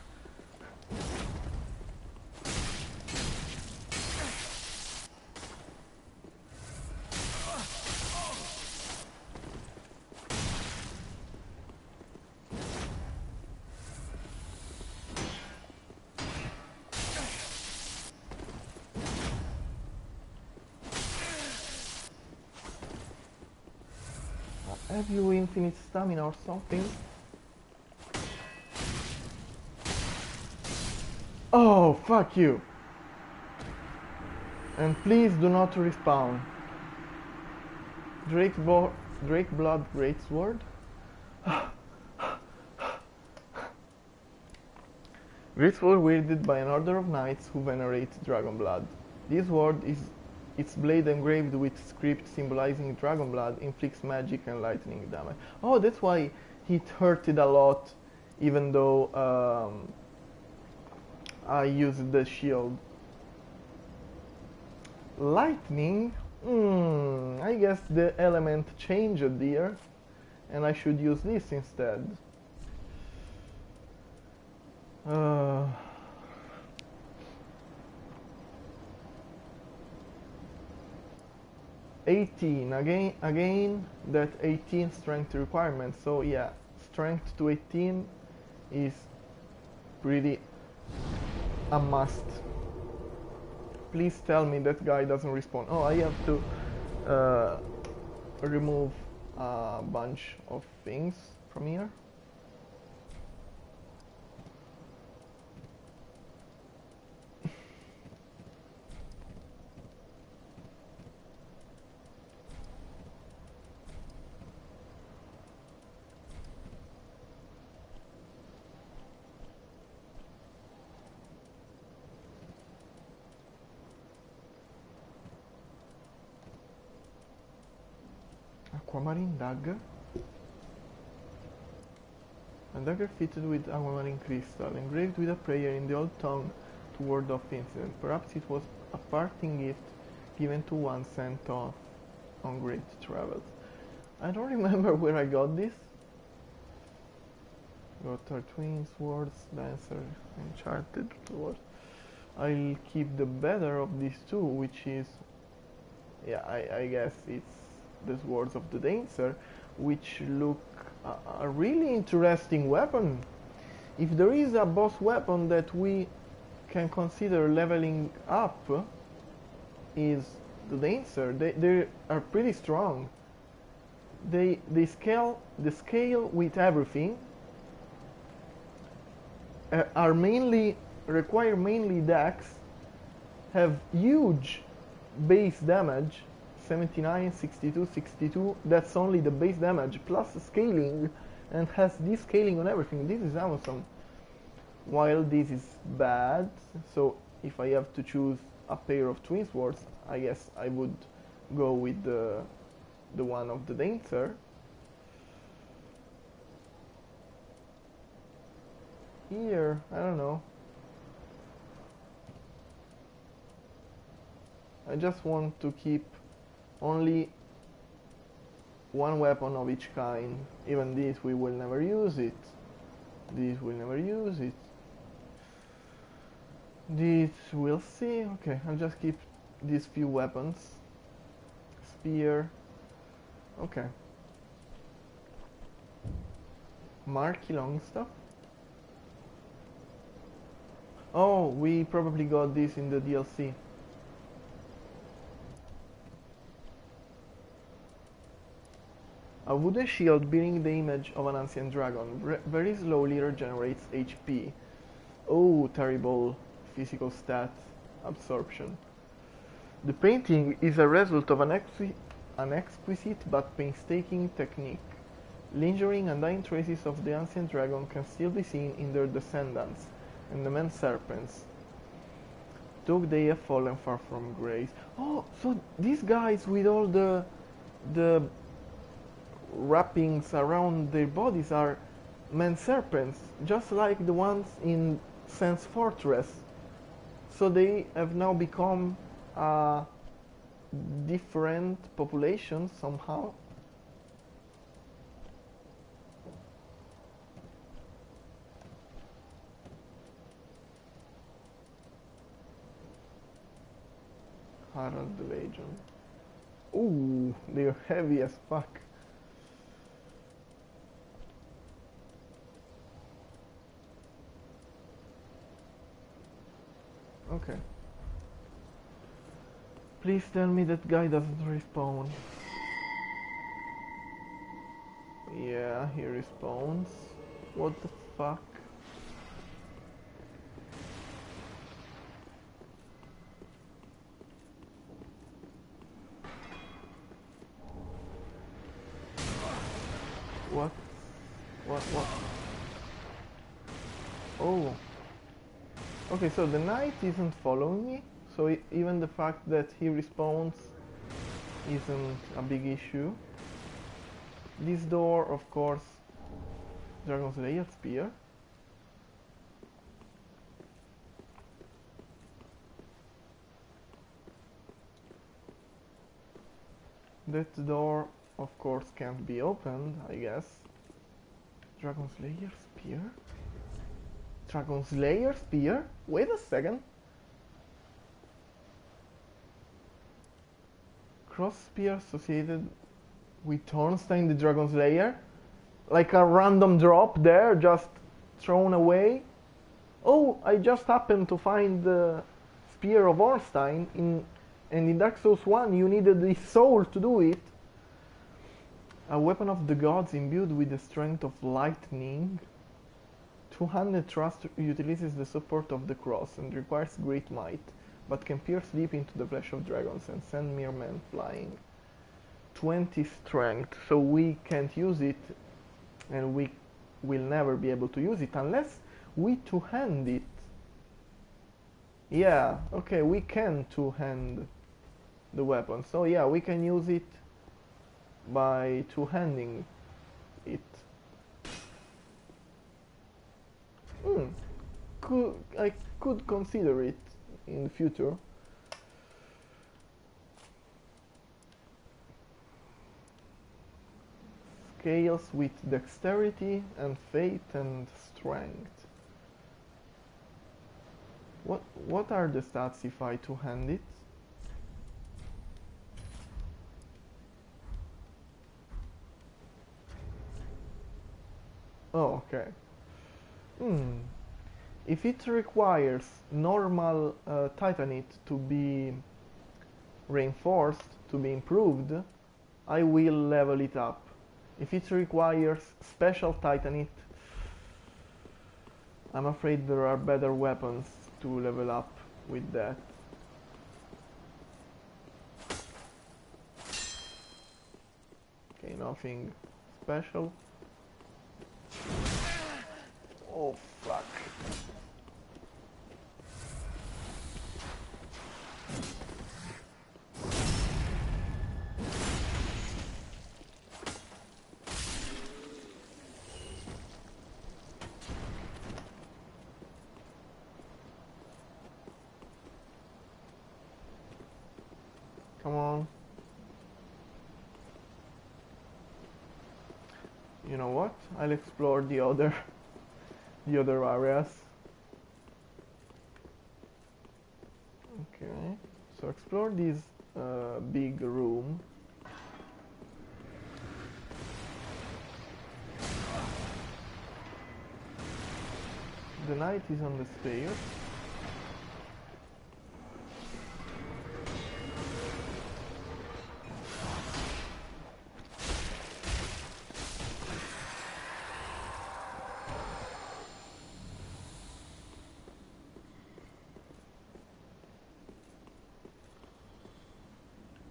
Have you infinite stamina or something? Oh, fuck you! And please do not respawn. Drake Blood Greatsword. Greatsword wielded by an order of knights who venerate dragon blood. This sword is its blade engraved with script symbolizing dragon blood inflicts magic and lightning damage. Oh, that's why it hurted a lot, even though I used the shield. Lightning? I guess the element changed here, and I should use this instead. 18 again that 18 strength requirement, so yeah, strength to 18 is pretty a must. Please tell me that guy doesn't respawn. Oh, I have to remove a bunch of things from here. Aquamarine dagger. A dagger fitted with aquamarine crystal, engraved with a prayer in the old tongue to ward off incident. Perhaps it was a parting gift given to one sent off on great travels. I don't remember where I got this. Got our twin swords, dancer, enchanted sword. I'll keep the better of these two, which is, yeah, I guess it's the swords of the dancer, which look a really interesting weapon. If there is a boss weapon that we can consider leveling up, is the dancer. They are pretty strong. They scale with everything. Require mainly dex. Have huge base damage. 79, 62, 62, that's only the base damage, plus scaling, and has this scaling on everything. This is awesome. While this is bad, so if I have to choose a pair of twin swords, I guess I would go with the one of the dancer. Here, I don't know. I just want to keep only one weapon of each kind. Even this we will never use it. This will never use it. This we'll see. Okay, I'll just keep these few weapons. Spear. Okay. Marky Longstaff. Oh, we probably got this in the DLC. A wooden shield bearing the image of an ancient dragon very slowly regenerates HP. Oh, terrible physical stat absorption. The painting is a result of an exquisite but painstaking technique. Lingering and dying traces of the ancient dragon can still be seen in their descendants and the men serpents, though they have fallen far from grace. Oh, so these guys with all the wrappings around their bodies are man serpents, just like the ones in Sans Fortress. So they have now become a different population somehow. Harald the Legion. Ooh, they're heavy as fuck. Okay. Please tell me that guy doesn't respawn. Yeah, he respawns. What the fuck? What? What? Oh. Okay, so the knight isn't following me, so even the fact that he respawns isn't a big issue. This door, of course, Dragon Slayer Spear. That door, of course, can't be opened, I guess. Dragon Slayer Spear? Dragon Slayer Spear? Wait a second. Cross Spear associated with Thornstein the Dragon Slayer? Like a random drop there, just thrown away? Oh, I just happened to find the Spear of Ornstein and in Dark Souls 1 you needed the soul to do it. A weapon of the gods imbued with the strength of lightning. Two-handed thrust utilizes the support of the cross and requires great might, but can pierce deep into the flesh of dragons and send mere men flying. 20 strength, so we can't use it, and we will never be able to use it unless we two-hand it. Yeah, okay, we can two-hand the weapon, so yeah, we can use it by two-handing it. I could consider it in the future. Scales with dexterity and faith and strength. What are the stats if I two-hand it? Oh, okay. If it requires normal Titanite to be reinforced, to be improved, I will level it up. If it requires special Titanite, I'm afraid there are better weapons to level up with that. Okay, nothing special. Oh fuck. Come on. You know what? I'll explore the other areas. Okay. So explore this big room. The knight is on the stairs.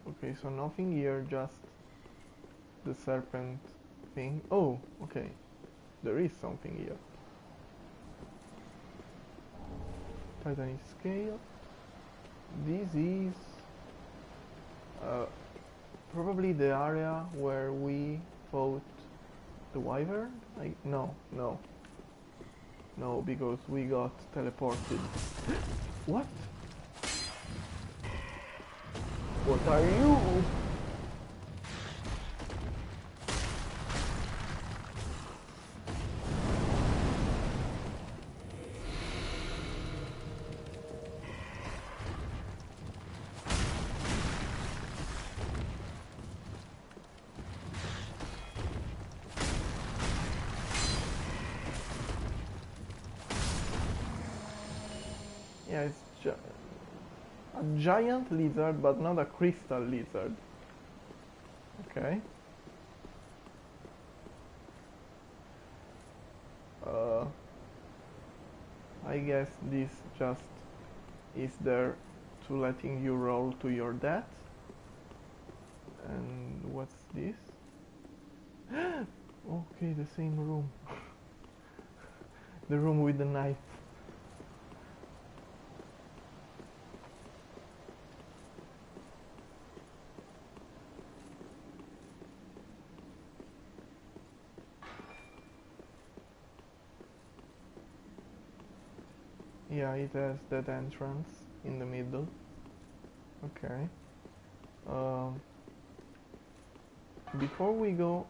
Okay, so nothing here, just the serpent thing. Oh, okay. There is something here. Titanite scale. This is probably the area where we fought the wyvern? No, no. No, because we got teleported. What? What are you? Yeah, it's a giant lizard, but not a crystal lizard. Okay. I guess this just is there to letting you roll to your death. And what's this? Okay, the same room. The room with the knife. Yeah, it has that entrance in the middle. Okay. Before we go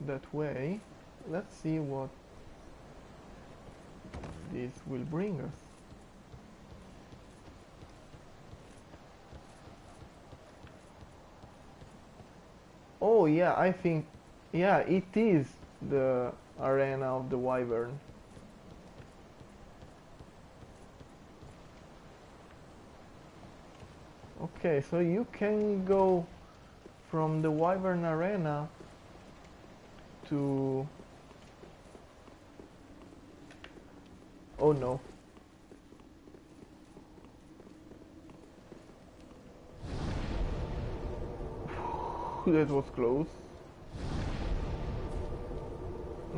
that way, let's see what this will bring us. Oh yeah, I think, yeah, it is the arena of the wyvern. Okay, so you can go from the wyvern arena to... Oh no. That was close.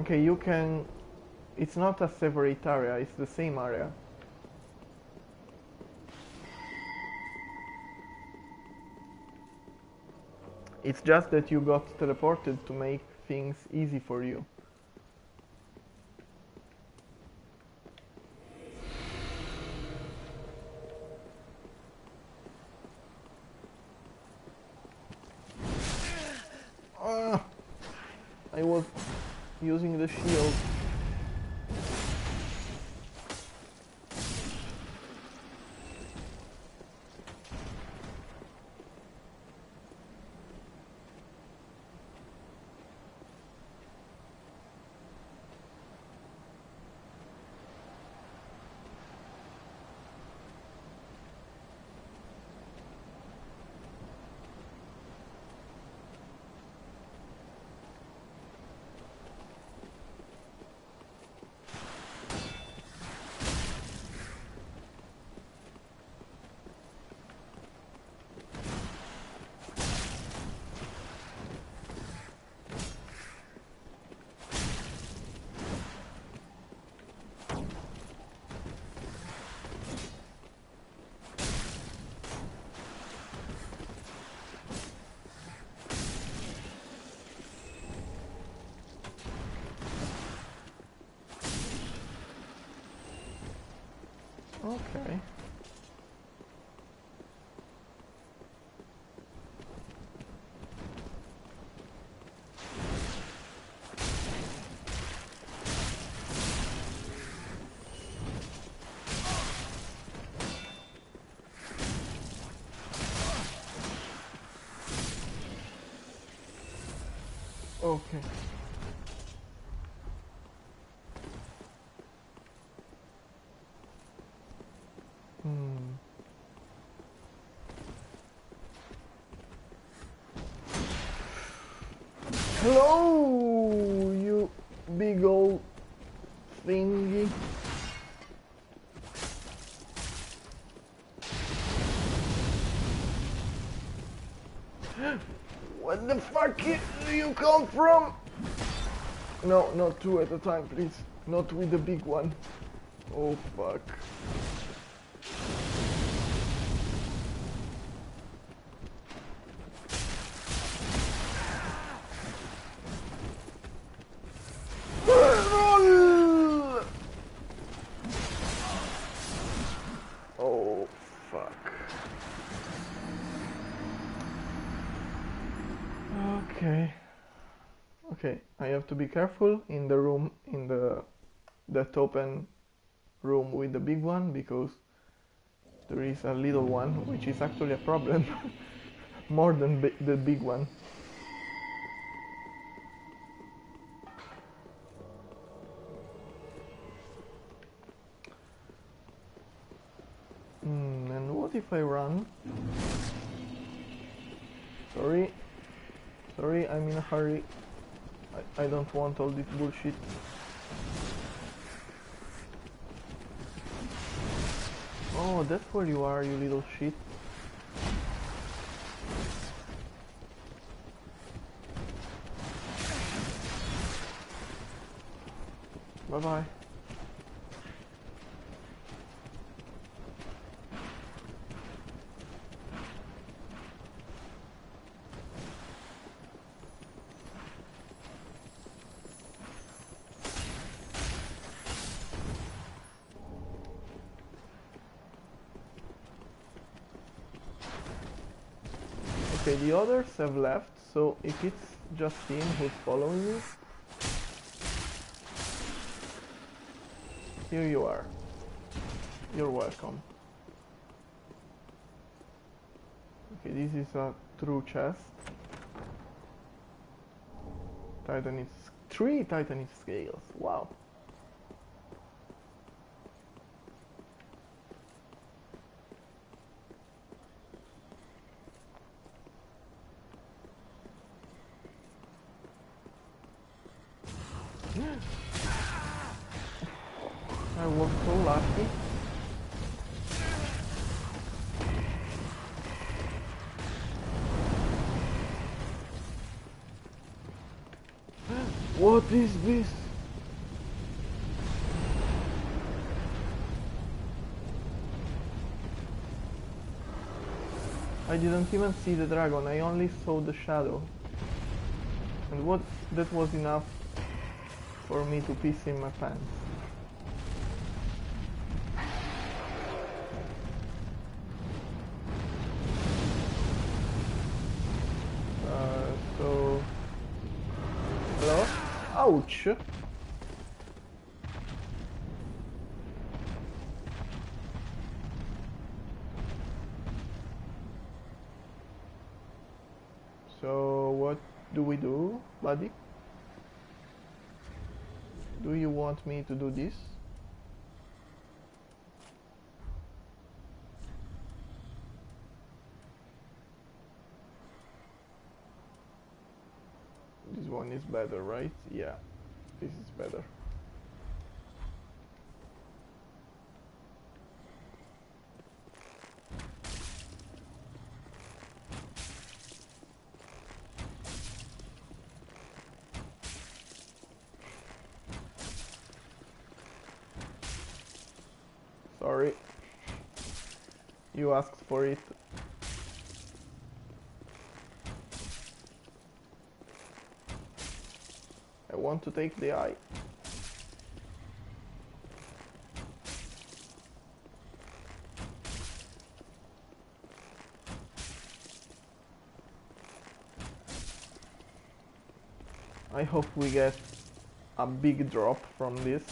Okay, you can... It's not a separate area, it's the same area. It's just that you got teleported to make things easy for you. I was using the shield. Okay. Okay. Hello, you big old thingy. What the fuck do you come from? No, not two at a time, please. Not with the big one. Oh fuck. Okay. Okay, I have to be careful in the room, in that open room with the big one, because there is a little one, which is actually a problem, more than the big one. And what if I run? Sorry, sorry, I'm in a hurry. I don't want all this bullshit. Oh, that's where you are, you little shit. Bye-bye. Okay, the others have left, so if it's just him who's following me, here you are. You're welcome. Okay, this is a true chest. Titanite, 3 Titanite scales, wow. I was so lucky. What is this? I didn't even see the dragon, I only saw the shadow. And what that was enough for me to piss in my pants. So... Hello? Ouch! So what do we do, buddy? Do you want me to do this? This one is better, right? Yeah, this is better. Sorry. You asked for it. I want to take the eye. I hope we get a big drop from this.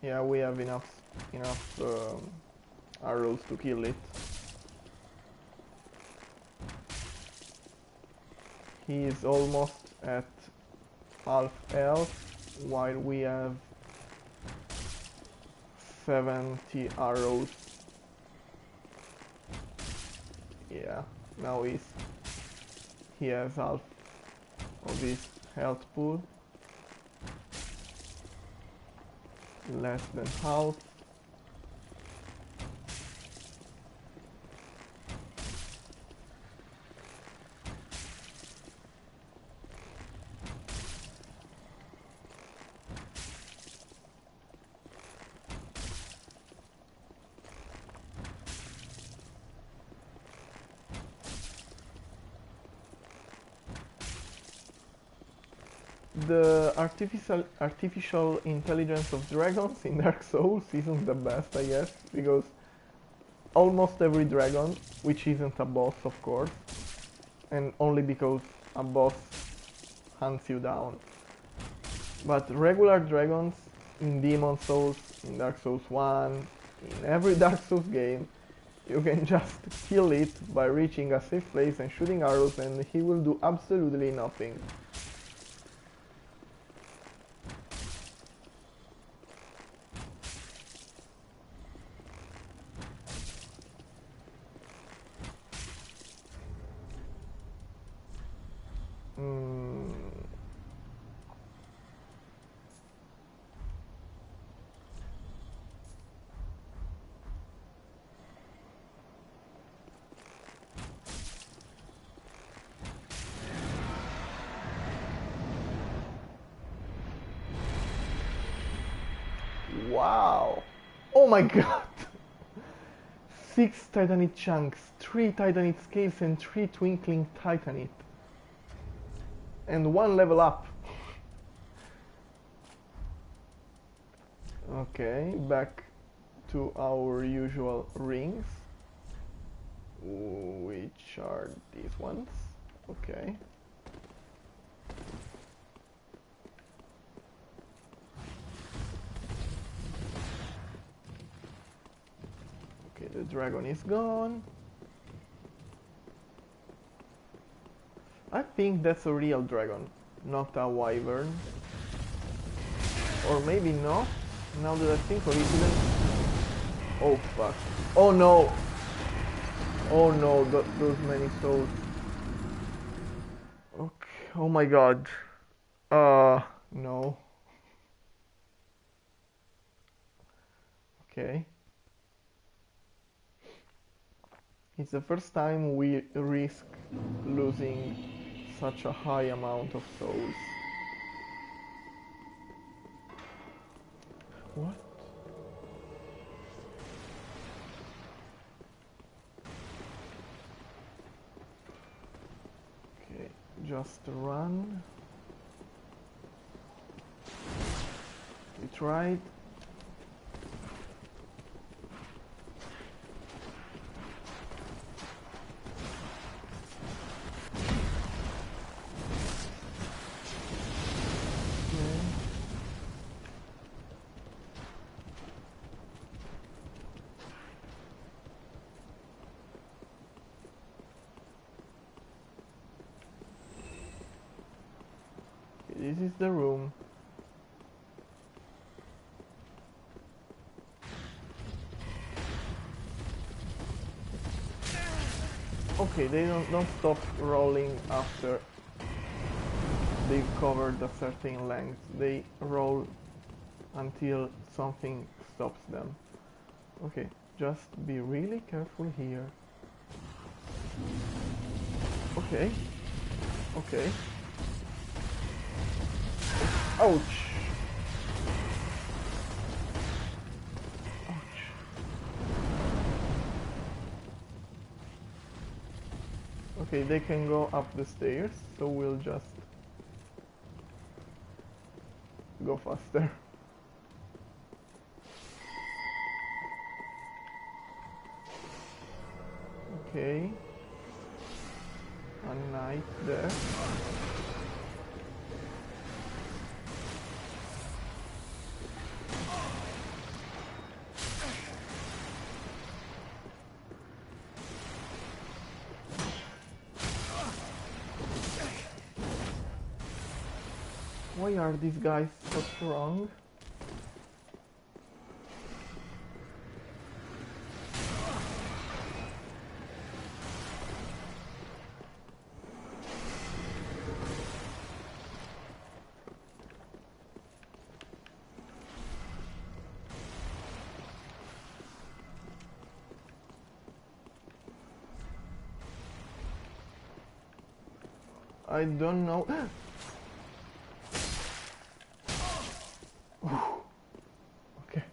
Yeah, we have enough arrows to kill it. He is almost at half health, while we have 70 arrows. Yeah, now he has half of his health pool. Less than half. the artificial intelligence of dragons in Dark Souls isn't the best, I guess, because almost every dragon, which isn't a boss, of course, and only because a boss hunts you down. But regular dragons in Demon Souls, in Dark Souls 1, in every Dark Souls game, you can just kill it by reaching a safe place and shooting arrows, and he will do absolutely nothing. Wow! Oh my god! 6 Titanite chunks, 3 Titanite scales and 3 twinkling Titanite. And 1 level up. Okay, back to our usual rings. Which are these ones? Okay. Okay, the dragon is gone. I think that's a real dragon, not a wyvern. Or maybe not, now that I think of it didn't... Oh fuck. Oh no! Oh no, those many souls. Okay, oh my god. No. Okay. It's the first time we risk losing such a high amount of souls. What? Okay, just run. We tried. This is the room. Okay, they don't stop rolling after they've covered a certain length. They roll until something stops them. Okay, just be really careful here. Okay. Okay. Ouch! Ouch. Okay, they can go up the stairs, so we'll just go faster. Okay. A knight there. Why are these guys so strong? I don't know. Okay.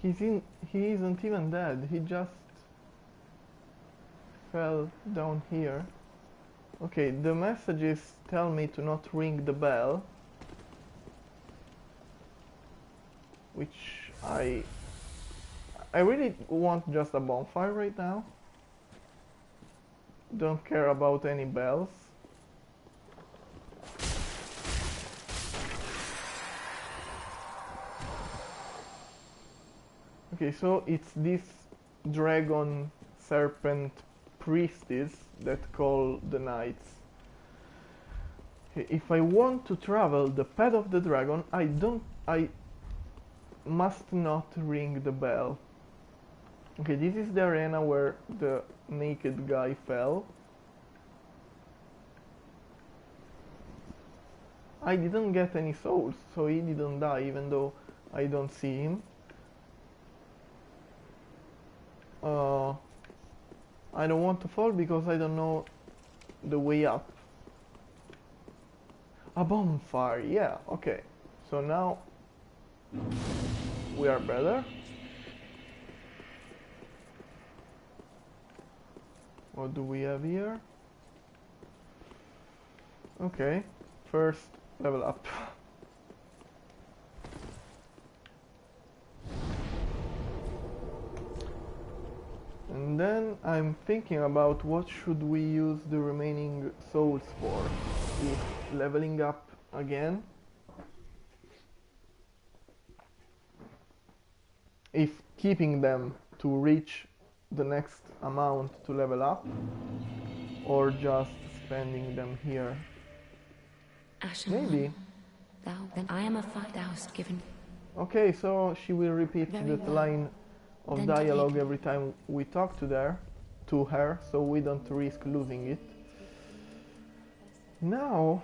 He isn't even dead. He just fell down here. Okay, the messages tell me to not ring the bell, which I really want just a bonfire right now. Don't care about any bells. Okay, so it's this dragon serpent priestess that call the knights. Okay, if I want to travel the path of the dragon, I must not ring the bell. Okay, this is the arena where the naked guy fell. I didn't get any souls, so he didn't die, even though I don't see him. I don't want to fall because I don't know the way up. A bonfire, yeah, okay. So now we are better. What do we have here? Okay, first level up. And then I'm thinking about what should we use the remaining souls for. If leveling up again, if keeping them to reach the next amount to level up, or just spending them here. Ashen Maybe. One, thou, then I am a fight thou hast given. Okay, so she will repeat Very that well. line of Then dialogue take it. every time we talk to her, so we don't risk losing it. Now,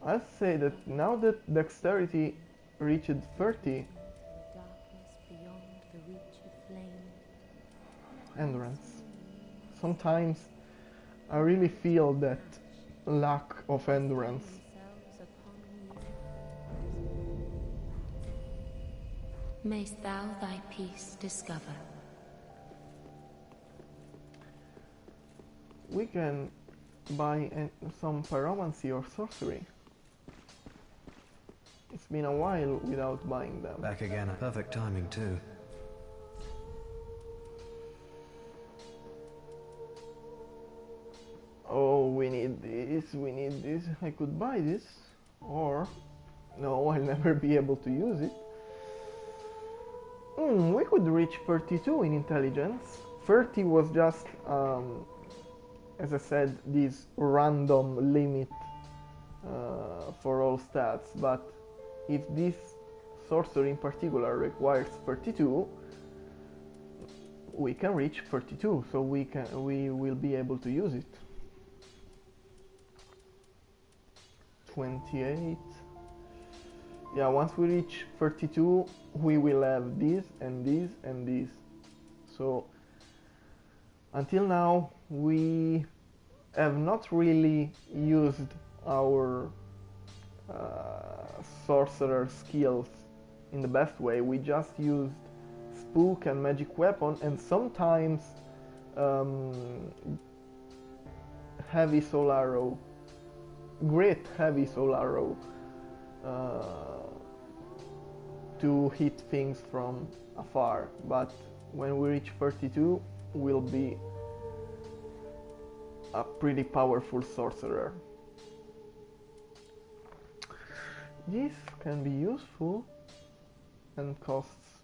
I'll say that now that dexterity reached 30, endurance. Sometimes I really feel that lack of endurance. Mayst thou thy peace discover. We can buy some pyromancy or sorcery. It's been a while without buying them. Back again. Perfect timing too. Oh, we need this. I could buy this, or no, I'll never be able to use it. We could reach 32 in intelligence. 30 was just, as I said, this random limit for all stats, but if this sorcery in particular requires 32, we can reach 32, so we will be able to use it. 28. Yeah, once we reach 32, we will have this and this and this. So until now we have not really used our sorcerer skills in the best way. We just used spook and magic weapon, and sometimes heavy soul arrow, great heavy soul arrow, to hit things from afar. But when we reach 32, we'll be a pretty powerful sorcerer. This can be useful and costs.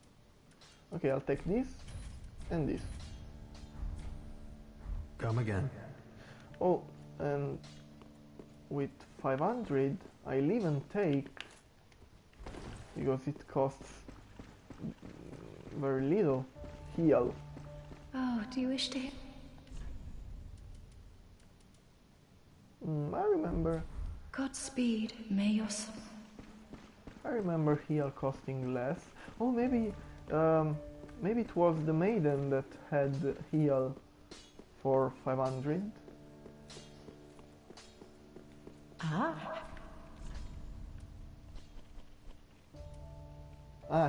Okay, I'll take this and this. Come again. Oh, and with 500, I'll even take, because it costs very little, heal. Oh, do you wish to hear? I remember Godspeed, may your soul. I remember heal costing less. Oh, maybe it was the maiden that had heal for 500.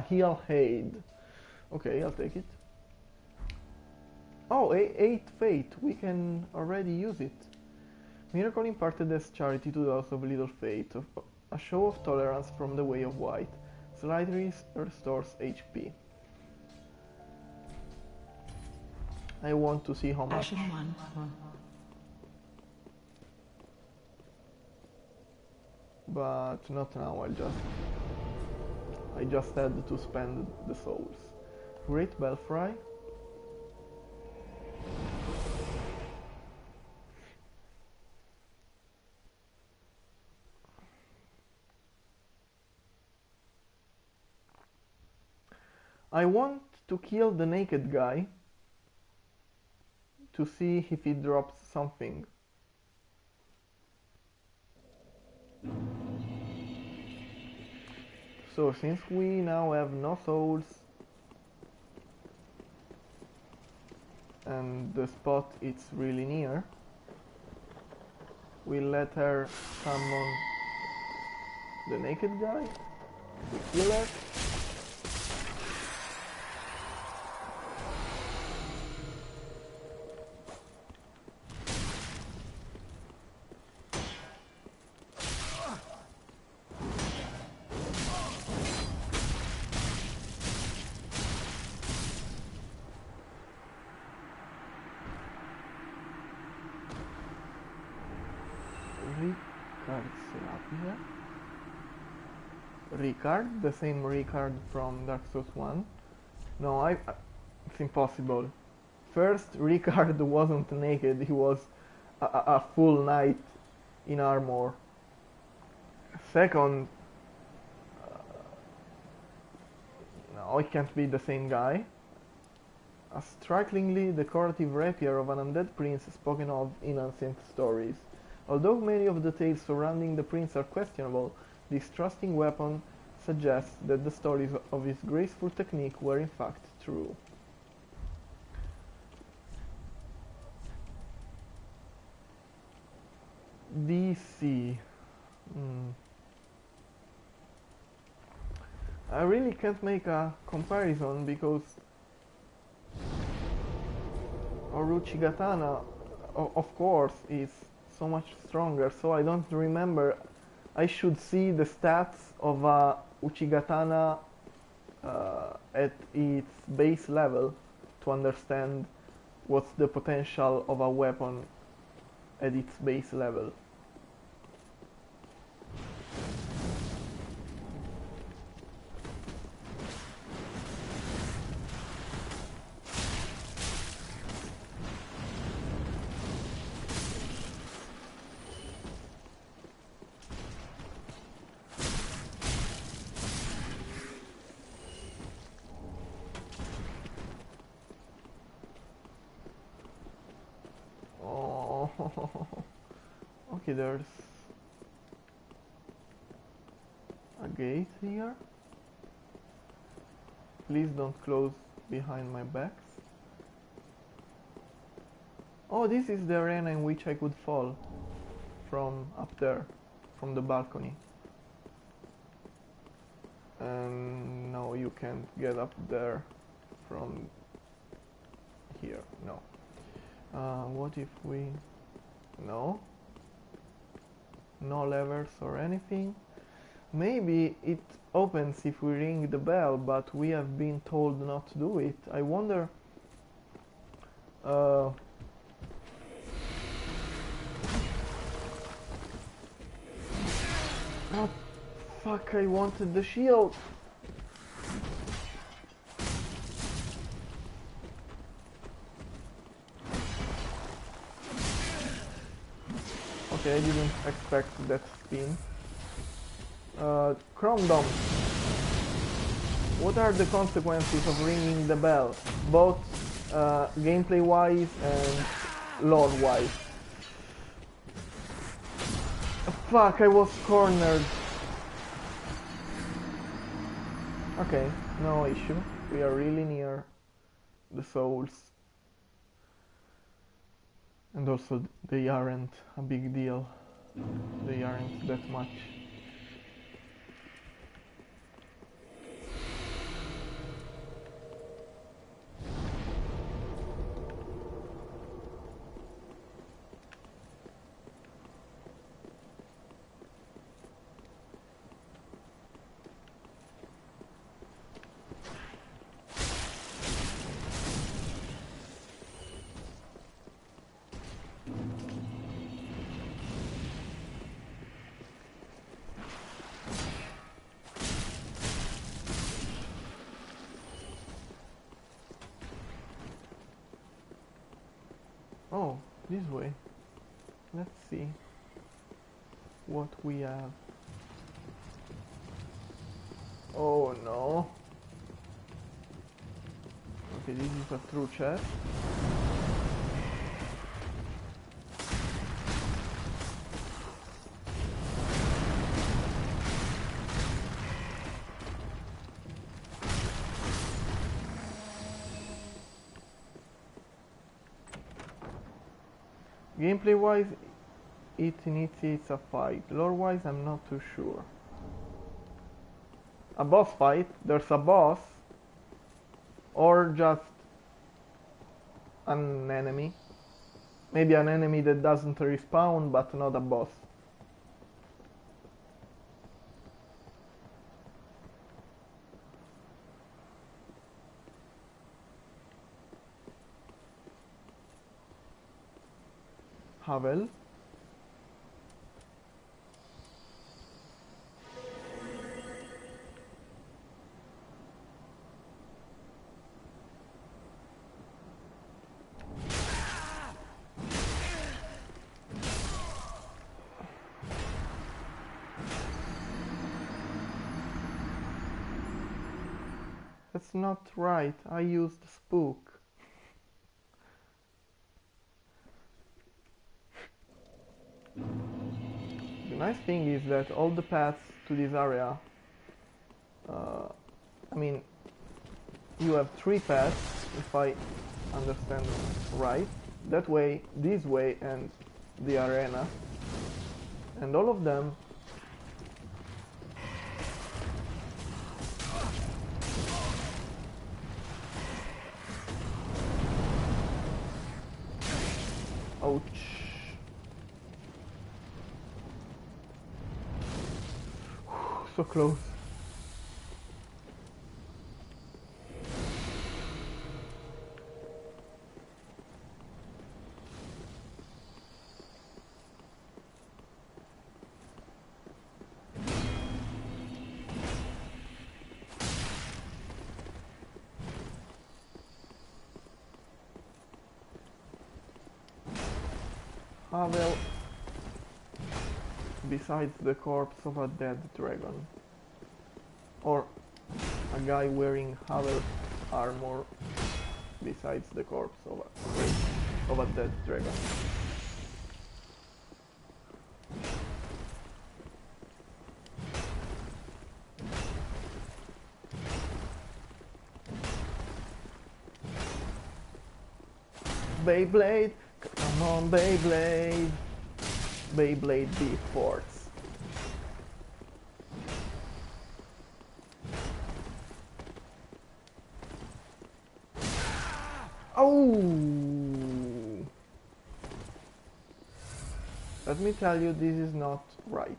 Heal Aid. Okay, I'll take it. Oh, 8 fate. We can already use it. Miracle imparted as charity to those of little fate. A show of tolerance from the way of white. Slightly restores HP. I want to see how much. Ashen one. But not now, I just had to spend the souls. Great Belfry. I want to kill the naked guy to see if he drops something. So since we now have no souls and the spot is really near, we'll let her summon the naked guy. We kill her. Ricard, the same Ricard from Dark Souls 1. No, it's impossible. First, Ricard wasn't naked, he was a full knight in armor. Second, no, it can't be the same guy. A strikingly decorative rapier of an undead prince spoken of in ancient stories. Although many of the tales surrounding the prince are questionable, this trusting weapon suggests that the stories of his graceful technique were in fact true. DC. I really can't make a comparison because Orochigatana, of course, is so much stronger, so I don't remember. I should see the stats of a Uchigatana at its base level to understand what's the potential of a weapon at its base level. Okay, there's a gate here. Please don't close behind my backs. Oh, this is the arena in which I could fall from up there, from the balcony. And no, you can't get up there from here, no. What if we... no? No levers or anything. Maybe it opens if we ring the bell, but we have been told not to do it. I wonder... oh fuck, I wanted the shield! Okay, I didn't expect that spin. Chrome Dome. What are the consequences of ringing the bell? Both gameplay-wise and lore-wise. Fuck, I was cornered. Okay, no issue. We are really near the souls. And also, they aren't a big deal. They aren't that much. way. Let's see what we have. Oh no. Okay, this is a true chest. Gameplay wise, it initiates a fight. Lore wise, I'm not too sure. A boss fight? There's a boss? Or just an enemy? Maybe an enemy that doesn't respawn, but not a boss. Havel. That's not right. I used spook. The nice thing is that all the paths to this area, I mean, you have 3 paths, if I understand right. That way, this way, and the arena. And all of them ouch. So close. Havel besides the corpse of a dead dragon. Or a guy wearing Havel armor besides the corpse of a dead dragon. Beyblade, come on Beyblade, Beyblade B-Force. Oh! Let me tell you, this is not right.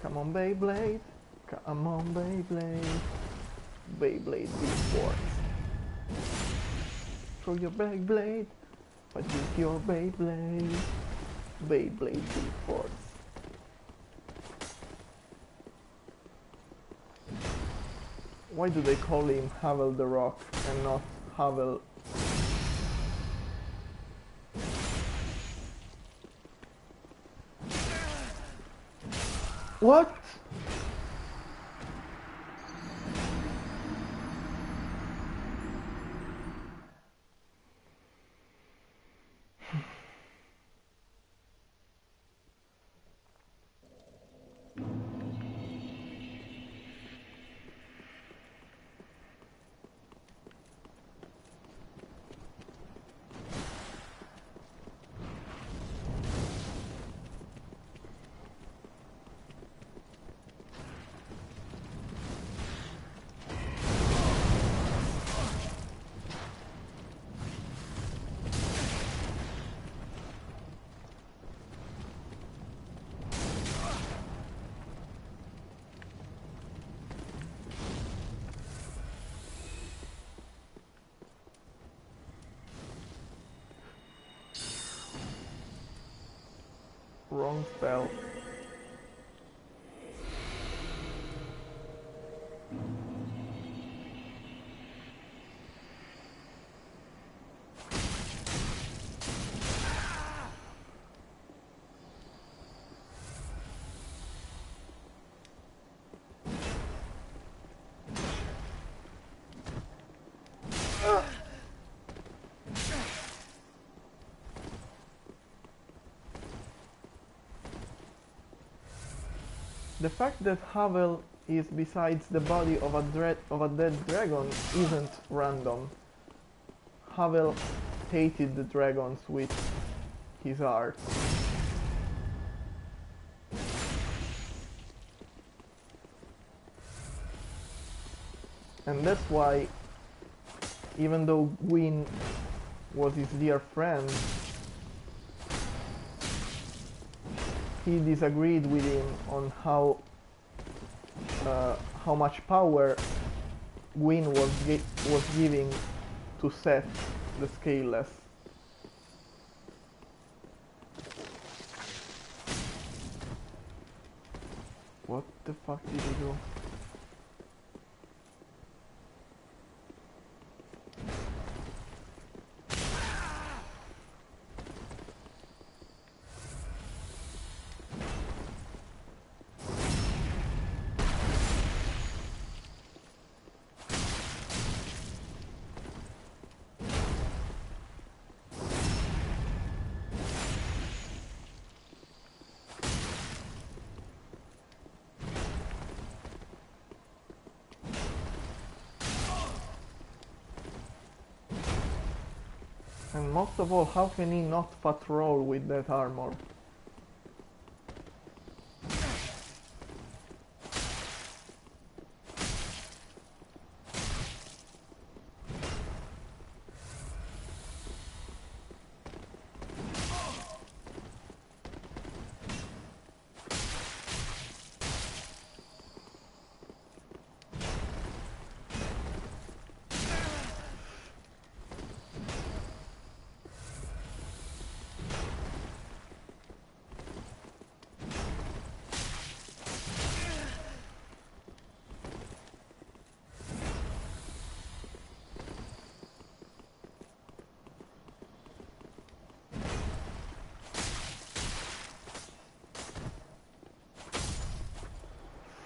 Come on Beyblade, come on Beyblade, Beyblade B-Force. Throw your Beyblade, but with your Beyblade, Beyblade B-Force. Why do they call him Havel the Rock and not Havel? What? Wrong spell. The fact that Havel is besides the body of a dead dragon isn't random. Havel hated the dragons with his heart. And that's why, even though Gwyn was his dear friend, he disagreed with him on how much power Gwyn was giving to Seth the Scaleless. What the fuck did he do? And most of all, how can he not patrol with that armor?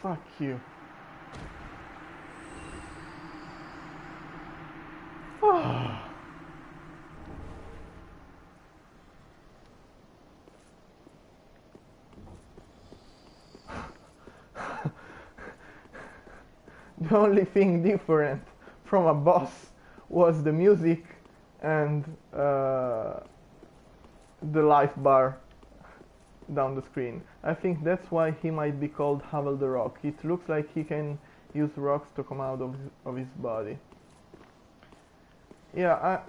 Fuck you. The only thing different from a boss was the music and the life bar down the screen. I think that's why he might be called Havel the Rock. It looks like he can use rocks to come out of his body. Yeah,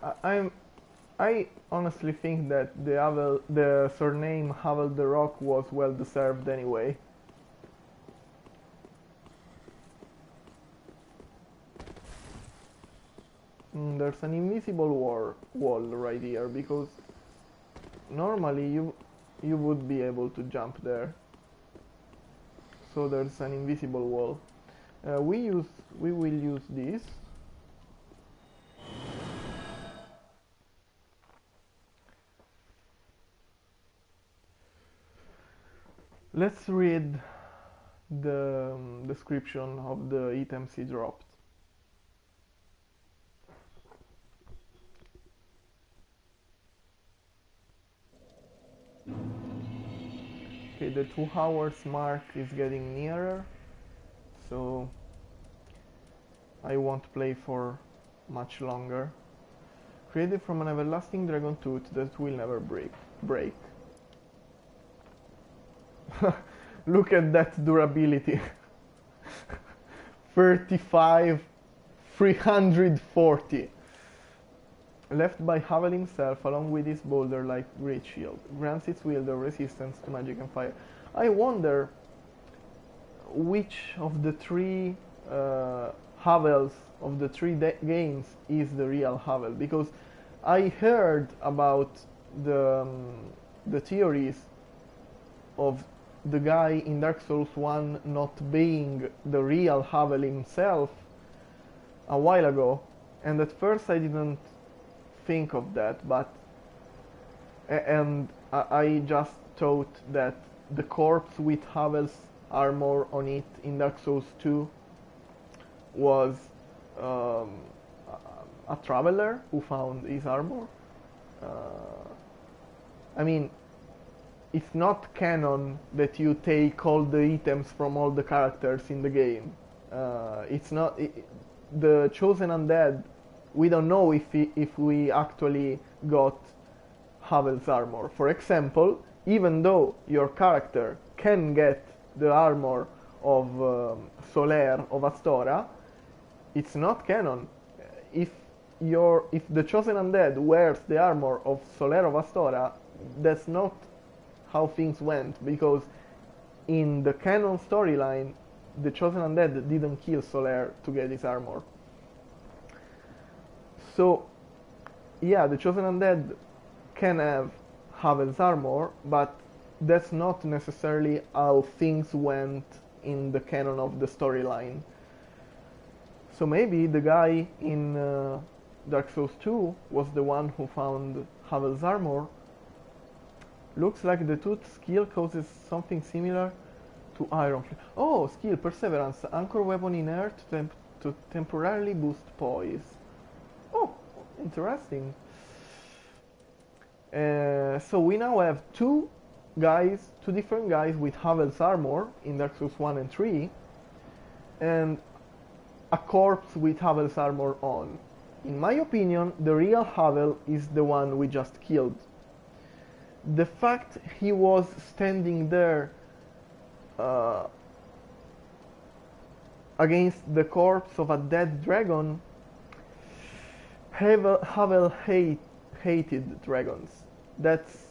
I honestly think that the surname Havel the Rock was well deserved anyway. There's an invisible wall right here, because normally you would be able to jump there. So there's an invisible wall. We will use this. Let's read the description of the items he dropped. Okay, the 2 hours mark is getting nearer, so I won't play for much longer. Created from an everlasting dragon tooth that will never break. Look at that durability. 35, 340. Left by Havel himself, along with his boulder-like great shield, grants its wielder resistance to magic and fire. I wonder which of the 3 Havels of the 3 games is the real Havel, because I heard about the theories of the guy in Dark Souls 1 not being the real Havel himself a while ago, and at first I didn't think of that, but and I just thought that the corpse with Havel's armor on it in Dark Souls 2 was a traveler who found his armor. Uh, I mean, it's not canon that you take all the items from all the characters in the game. It's not the chosen undead. We don't know if we actually got Havel's armor. For example, even though your character can get the armor of Solaire of Astora, it's not canon. If the chosen undead wears the armor of Solaire of Astora, that's not how things went, because in the canon storyline, the chosen undead didn't kill Solaire to get his armor. So, yeah, the chosen undead can have Havel's armor, but that's not necessarily how things went in the canon of the storyline. So maybe the guy in Dark Souls 2 was the one who found Havel's armor. Looks like the tooth skill causes something similar to Iron Flame. Oh, skill Perseverance, anchor weapon in air to temporarily boost poise. Oh, interesting. So we now have two different guys with Havel's armor in Dark Souls 1 and 3, and a corpse with Havel's armor on. In my opinion, the real Havel is the one we just killed. The fact he was standing there against the corpse of a dead dragon, Havel hated dragons. That's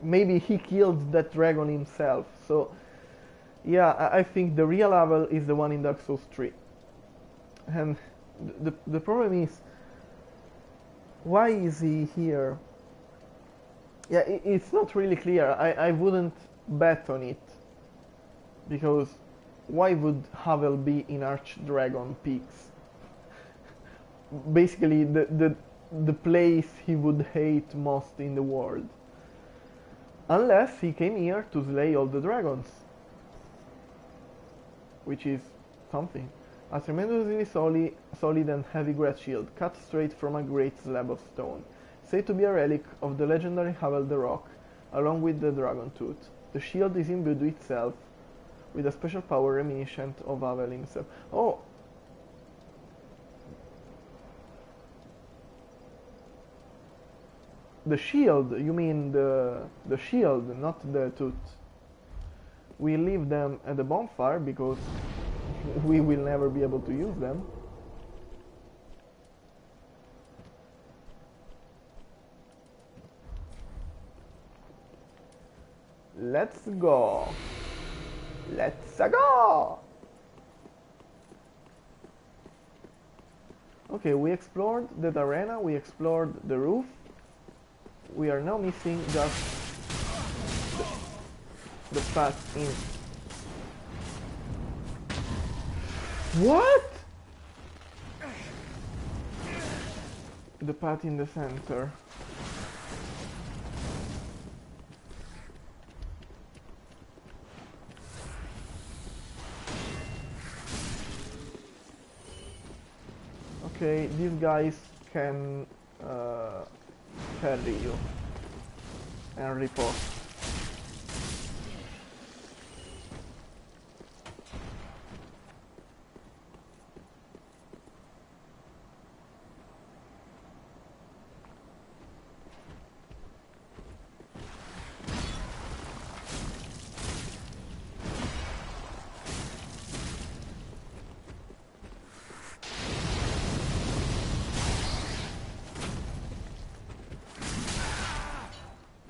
maybe he killed that dragon himself. So yeah, I think the real Havel is the one in Dark Souls 3. And the problem is, why is he here? Yeah, it's not really clear. I wouldn't bet on it, because why would Havel be in Archdragon Peaks? Basically, the place he would hate most in the world. Unless he came here to slay all the dragons, which is something. A tremendously solid and heavy great shield, cut straight from a great slab of stone, said to be a relic of the legendary Havel the Rock, along with the dragon tooth. The shield is imbued itself with a special power reminiscent of Havel himself. Oh! The shield, you mean the shield, not the tooth. We leave them at the bonfire because we will never be able to use them. Let's go! Let's go! Okay, we explored that arena, we explored the roof. We are now missing just the path in. What? The path in the center. Okay, these guys can carry you and report.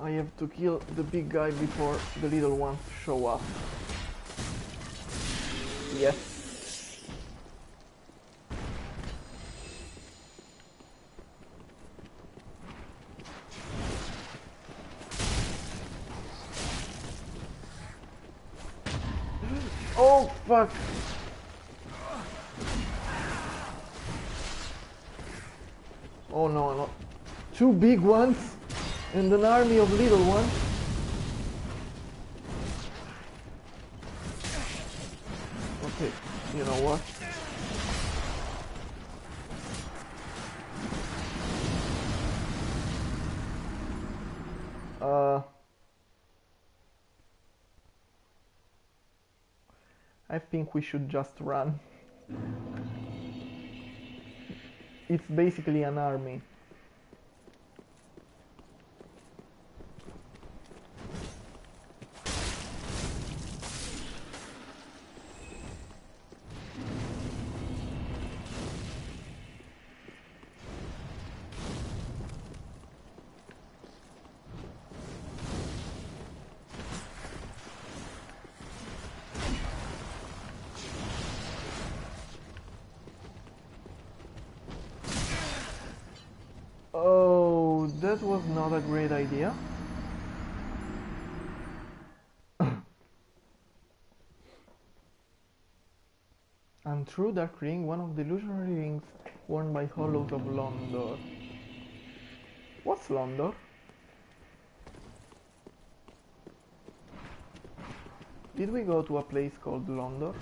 I have to kill the big guy before the little ones show up. Yes. Oh fuck! Oh no, no. Two big ones and an army of little ones. Okay, you know what? I think we should just run. It's basically an army. Oh, that was not a great idea. And through Dark Ring, one of the illusionary rings worn by Hollows of Londor. What's Londor? Did we go to a place called Londor?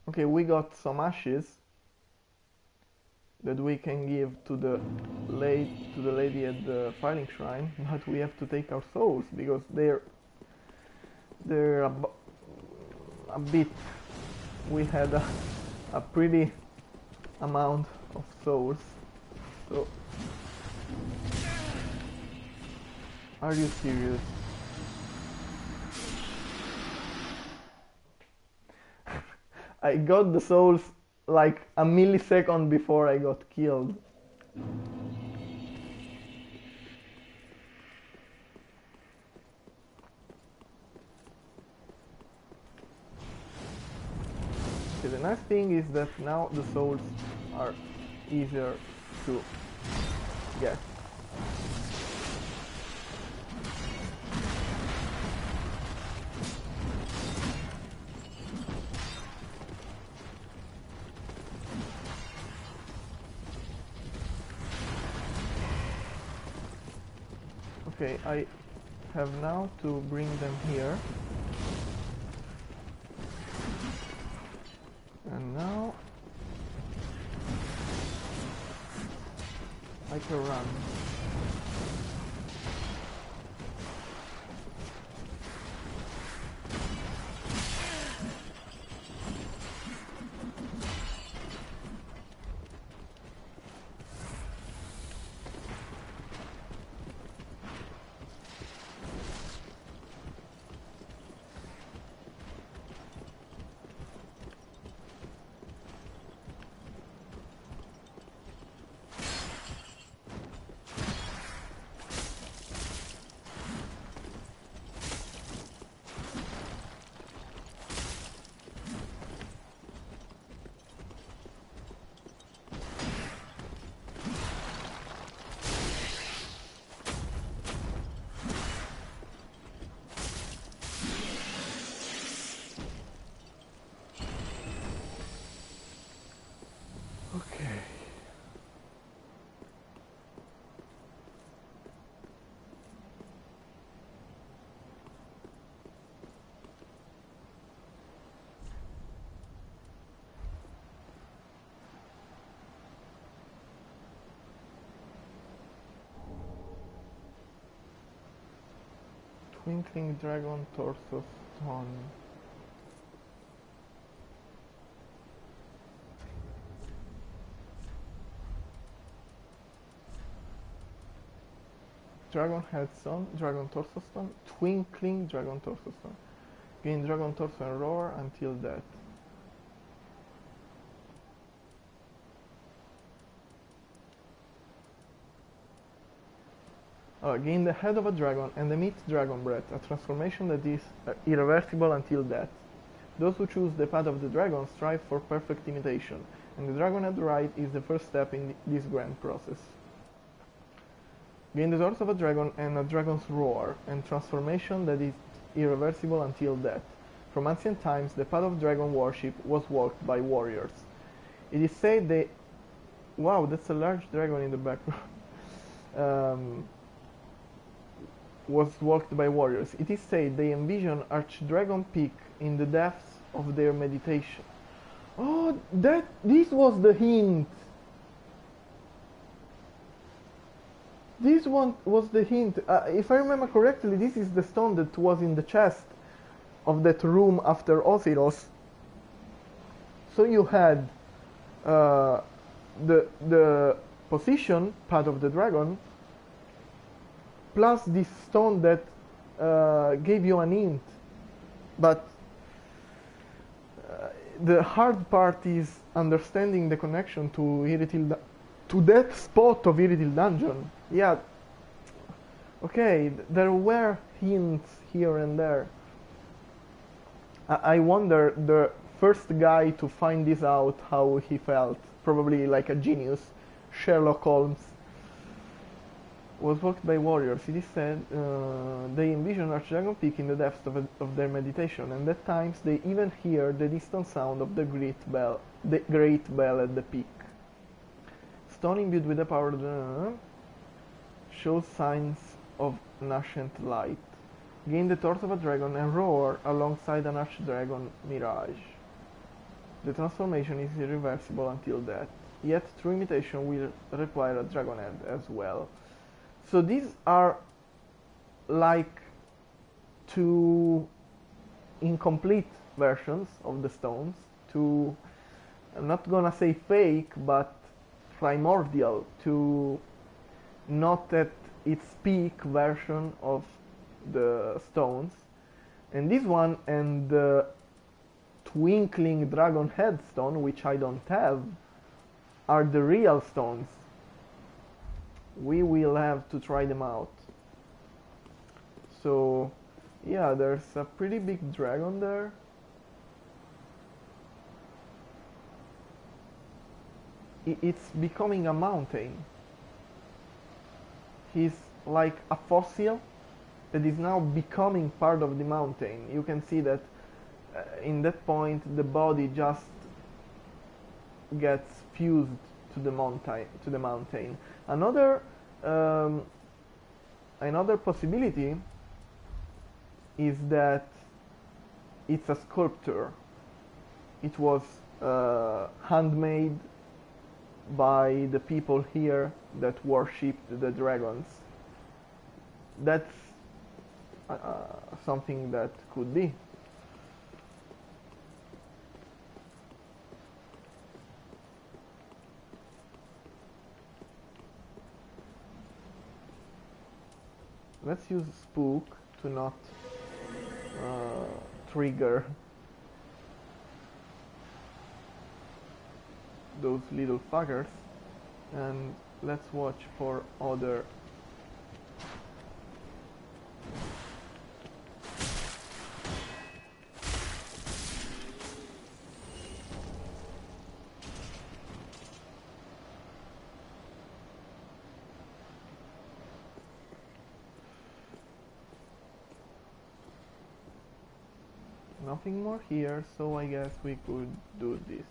Okay, we got some ashes that we can give to the lady at the filing shrine, but we have to take our souls because they're a bit. We had a pretty amount of souls. So, are you serious? I got the souls like a millisecond before I got killed. Okay, the nice thing is that now the souls are easier to get. Okay, I have now to bring them here. And now I can run. Okay. Twinkling Dragon Torso Stone. Dragon Head Stone, Dragon Torso Stone, Twinkling Dragon Torso Stone. Gain Dragon Torso and Roar until death. Gain the head of a dragon and emit Dragon Breath, a transformation that is irreversible until death. Those who choose the path of the dragon strive for perfect imitation, and the dragon at the right is the first step in this grand process. Gain the torso of a dragon and a dragon's roar, and transformation that is irreversible until death. From ancient times, the path of dragon worship was walked by warriors. It is said they... Wow, that's a large dragon in the background. Was walked by warriors. It is said they envision Archdragon Peak in the depths of their meditation. Oh, this was the hint. This one was the hint. If I remember correctly, this is the stone that was in the chest of that room after Osiros. So you had the position part of the dragon, plus this stone that gave you an hint. But the hard part is understanding the connection to Iritil, to that spot of Iritil Dungeon. Yeah. Okay, there were hints here and there. I wonder the first guy to find this out how he felt. Probably like a genius, Sherlock Holmes. Was walked by warriors. It is said they envision Archdragon Peak in the depths of their meditation, and at times they even hear the distant sound of the great bell at the peak. Stone imbued with the power shows signs of an ancient light. Gain the torso of a dragon and roar alongside an archdragon mirage. The transformation is irreversible until death, yet true imitation will require a dragon head as well. So these are like two incomplete versions of the stones, two, I'm not gonna say fake, but primordial, to not at its peak version of the stones. And this one and the twinkling dragon head stone, which I don't have, are the real stones. We will have to try them out. So yeah, there's a pretty big dragon there. It's becoming a mountain. He's like a fossil that is now becoming part of the mountain. You can see that in that point the body just gets fused to the mountain. Another possibility is that it's a sculpture. It was handmade by the people here that worshipped the dragons. That's something that could be. Let's use spook to not trigger those little fuckers, and let's watch for other nothing more here, so I guess we could do this.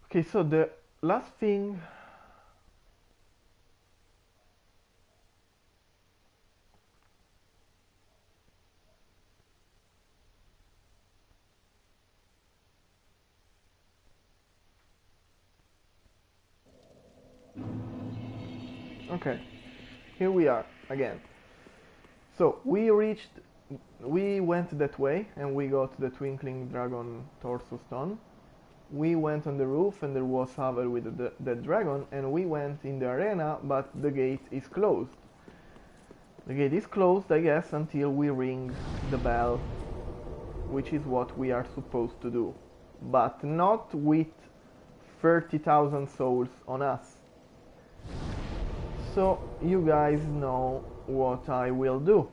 Okay, so the last thing okay, here we are again. So we went that way and we got the twinkling dragon torso stone. We went on the roof and there was Havel with the dragon, and we went in the arena, but the gate is closed. The gate is closed, I guess, until we ring the bell, which is what we are supposed to do. But not with 30,000 souls on us. So you guys know what I will do.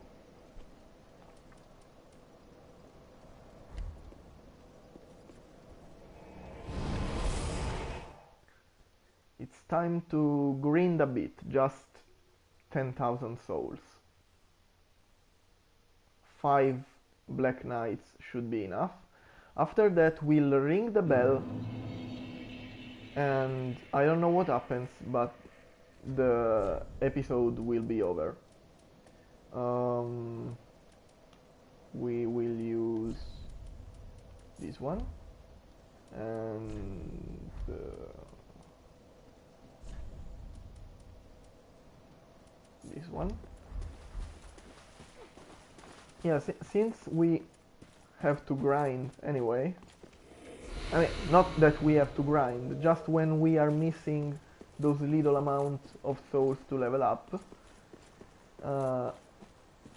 It's time to grind a bit, just 10,000 souls. 5 Black Knights should be enough. After that we'll ring the bell, and I don't know what happens, but the episode will be over. We will use this one and this one. Yeah, since we have to grind anyway, I mean, not that we have to grind, just when we are missing those little amounts of souls to level up,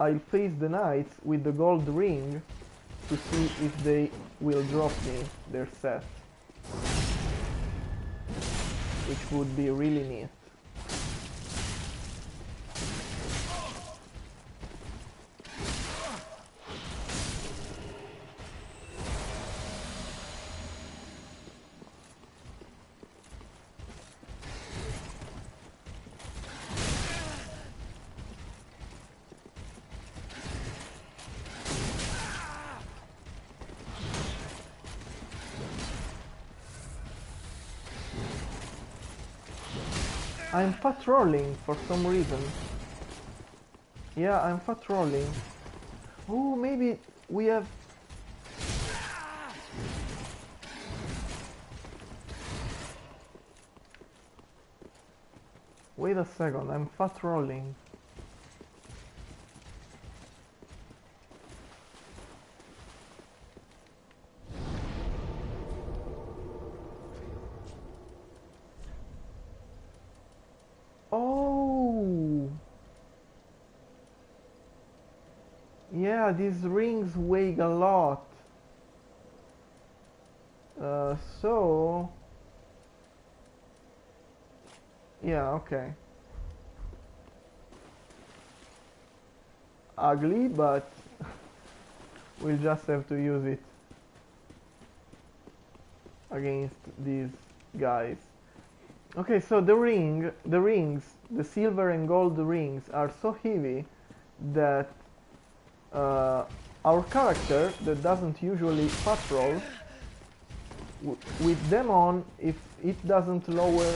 I'll face the knights with the gold ring to see if they will drop me their set, which would be really neat. I'm patrolling for some reason. Yeah, I'm patrolling. Oh, maybe we have... Wait a second, I'm patrolling. Oh! Yeah, these rings weigh a lot. So... Yeah, okay. Ugly, but we'll just have to use it against these guys. Okay, so the rings, the silver and gold rings are so heavy that our character that doesn't usually patrol, with them on, if it doesn't lower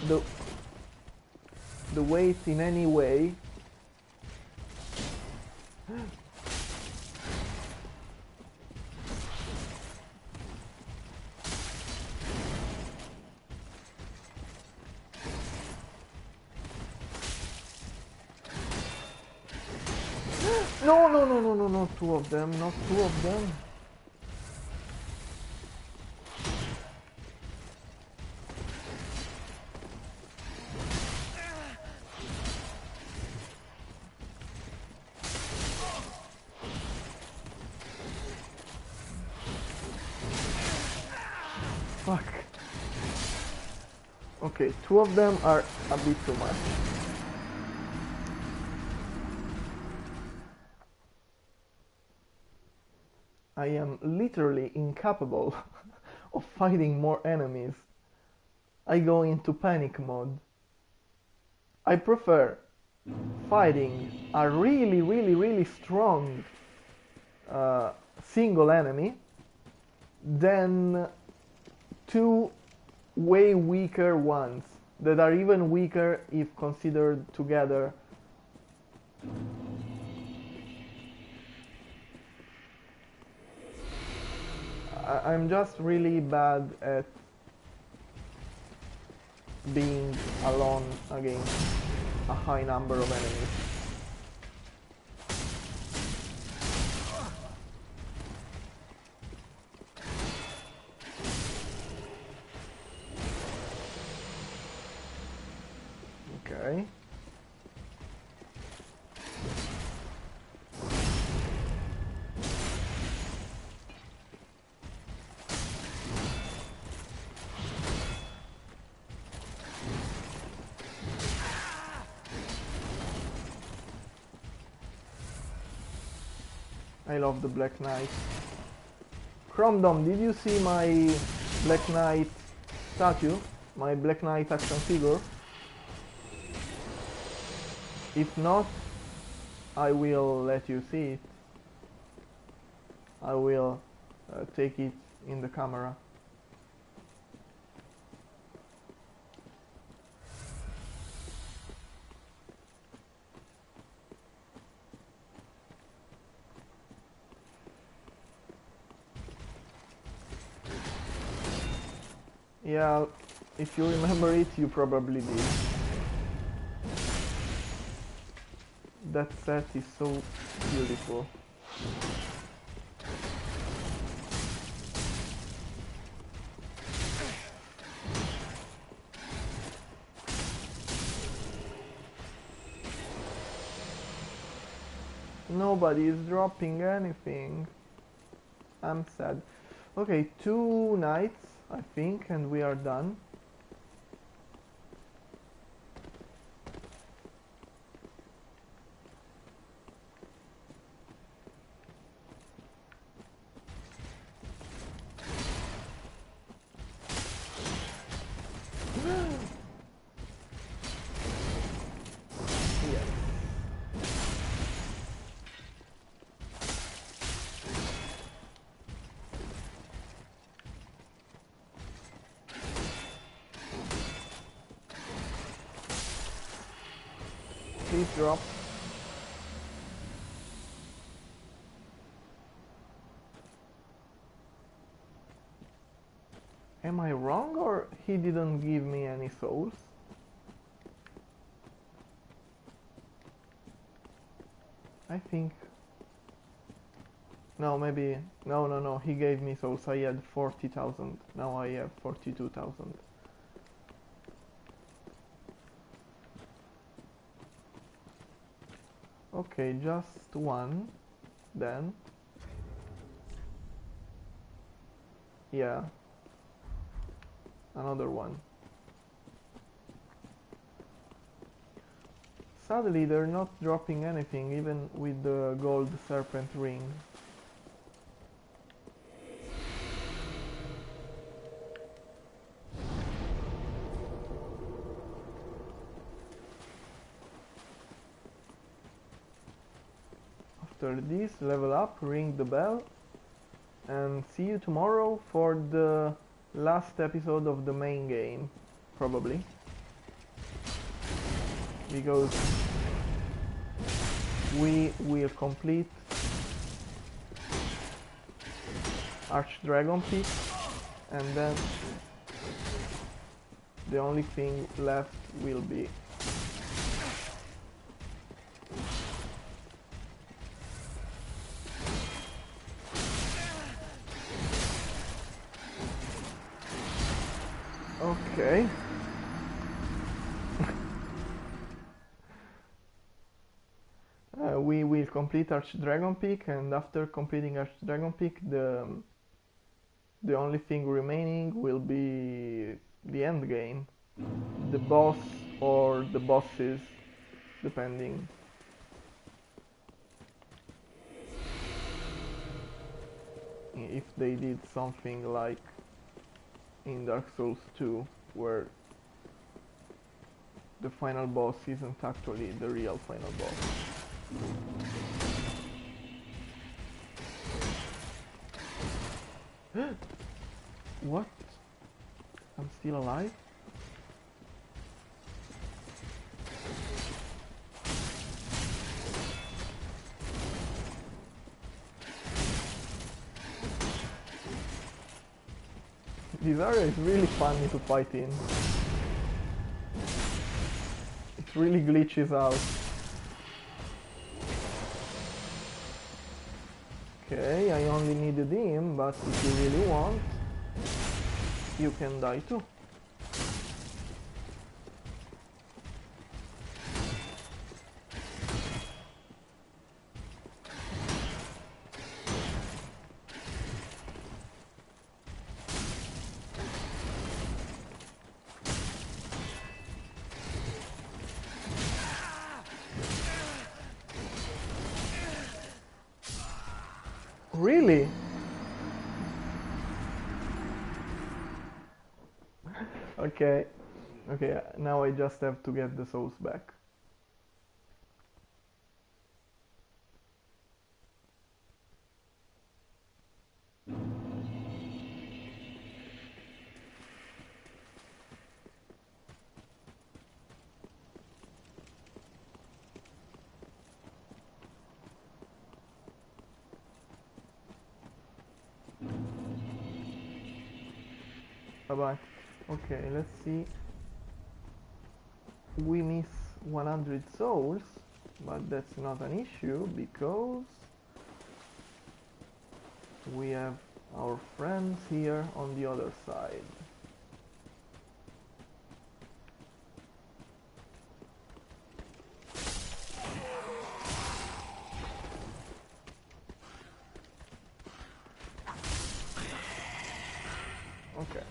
the weight in any way, no, not two of them, not two of them. Fuck. Okay, two of them are a bit too much. I am literally incapable of fighting more enemies. I go into panic mode. I prefer fighting a really strong single enemy than two way weaker ones that are even weaker if considered together. I'm just really bad at being alone against a high number of enemies. Okay. I love the Black Knight. Chromdom, did you see my Black Knight statue? My Black Knight action figure? If not, I will let you see it. I will take it in the camera. Yeah, if you remember it, you probably did. That set is so beautiful. Nobody is dropping anything. I'm sad. Okay, 2 nights, I think, and we are done. Yes. Please drop. Am I wrong, or he didn't give me any souls? I think... No, maybe... No, he gave me souls. I had 40,000. Now I have 42,000. Okay, just one, then. Yeah. Another one. Sadly, they're not dropping anything, even with the gold serpent ring. After this, level up, ring the bell, and see you tomorrow for the last episode of the main game, probably. Because we will complete Archdragon Peak, and then the only thing left will be okay. We will complete Archdragon Peak, and after completing Archdragon Peak, the only thing remaining will be the end game, the boss or the bosses, depending. If they did something like in Dark Souls 2, where the final boss isn't actually the real final boss. What? I'm still alive? This area is really funny to fight in. It really glitches out. Okay, I only needed him, but if you really want, you can die too. Really? Okay. Okay, now I just have to get the souls back. Bye bye. Okay, let's see. We miss 100 souls, but that's not an issue because we have our friends here on the other side. Okay.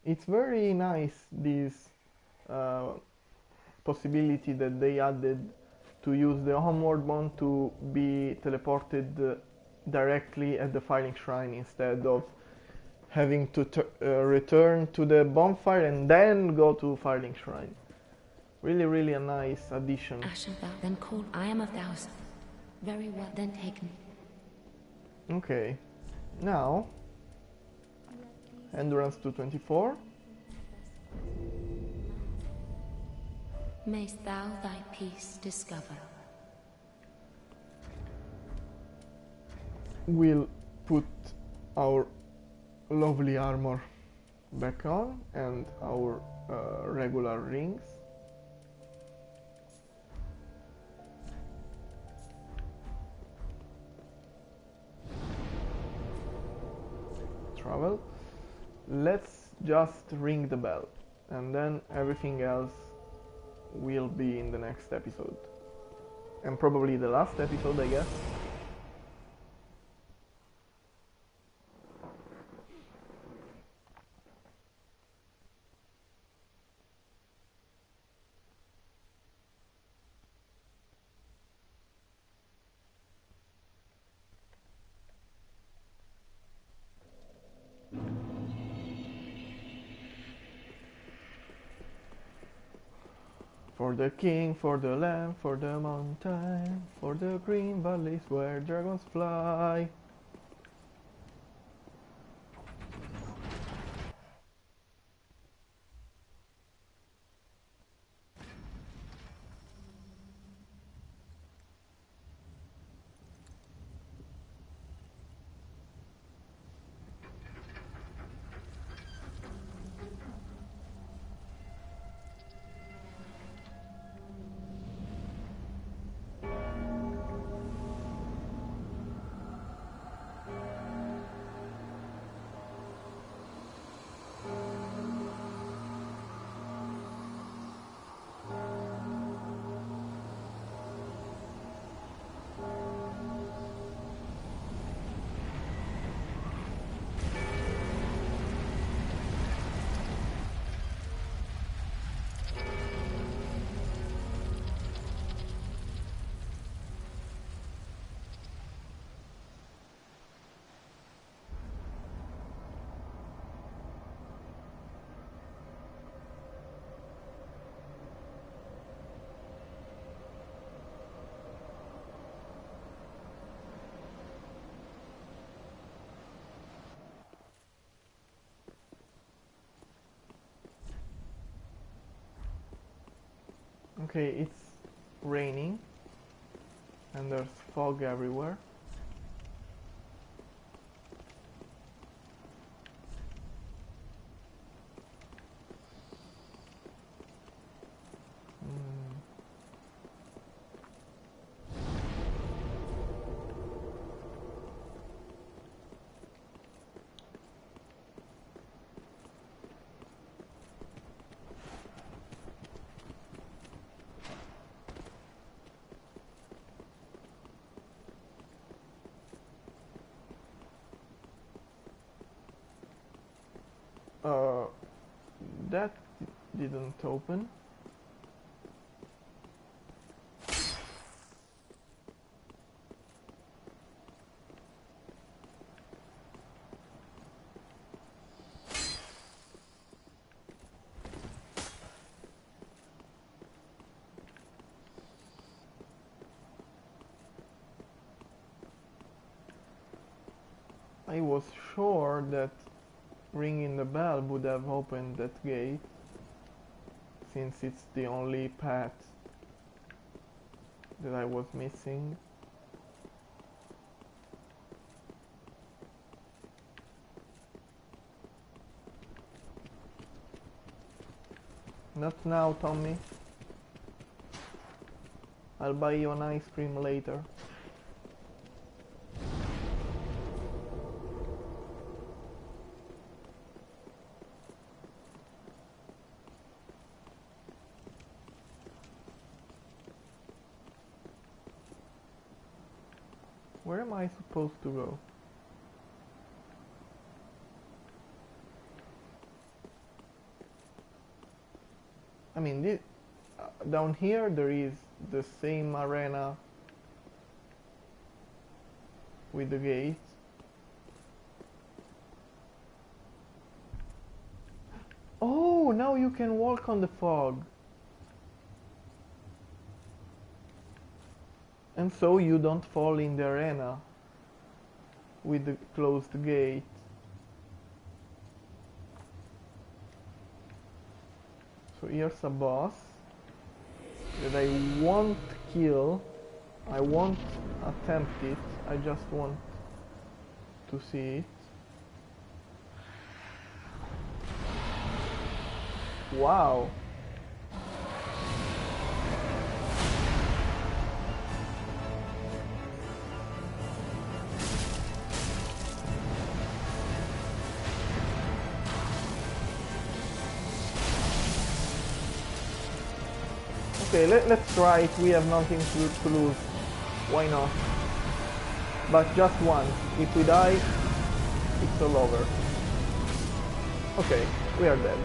It's very nice this uh, possibility that they added to use the homeward bond to be teleported directly at the filing shrine instead of having to return to the bonfire and then go to filing shrine. Really a nice addition. Ashen thou then called, I am a thousand. Very well then taken. Okay, now endurance to 24. Mayst thou thy peace discover. We'll put our lovely armor back on and our regular rings. Travel. Let's just ring the bell and then everything else will be in the next episode. And probably the last episode, I guess. For the king, for the lamb, for the mountain, for the green valleys where dragons fly. Okay, it's raining and there's fog everywhere. Uh, that didn't open. I was sure that ringing the bell would have opened that gate, since it's the only path that I was missing. Not now, Tommy. I'll buy you an ice cream later. Where am I supposed to go? I mean, down here there is the same arena with the gates. Oh, now you can walk on the fog. And so you don't fall in the arena with the closed gate. So here's a boss that I won't kill. I won't attempt it. I just want to see it. Wow. Okay, let's try it. We have nothing to lose. Why not? But just once. If we die, it's all over. Okay, we are dead.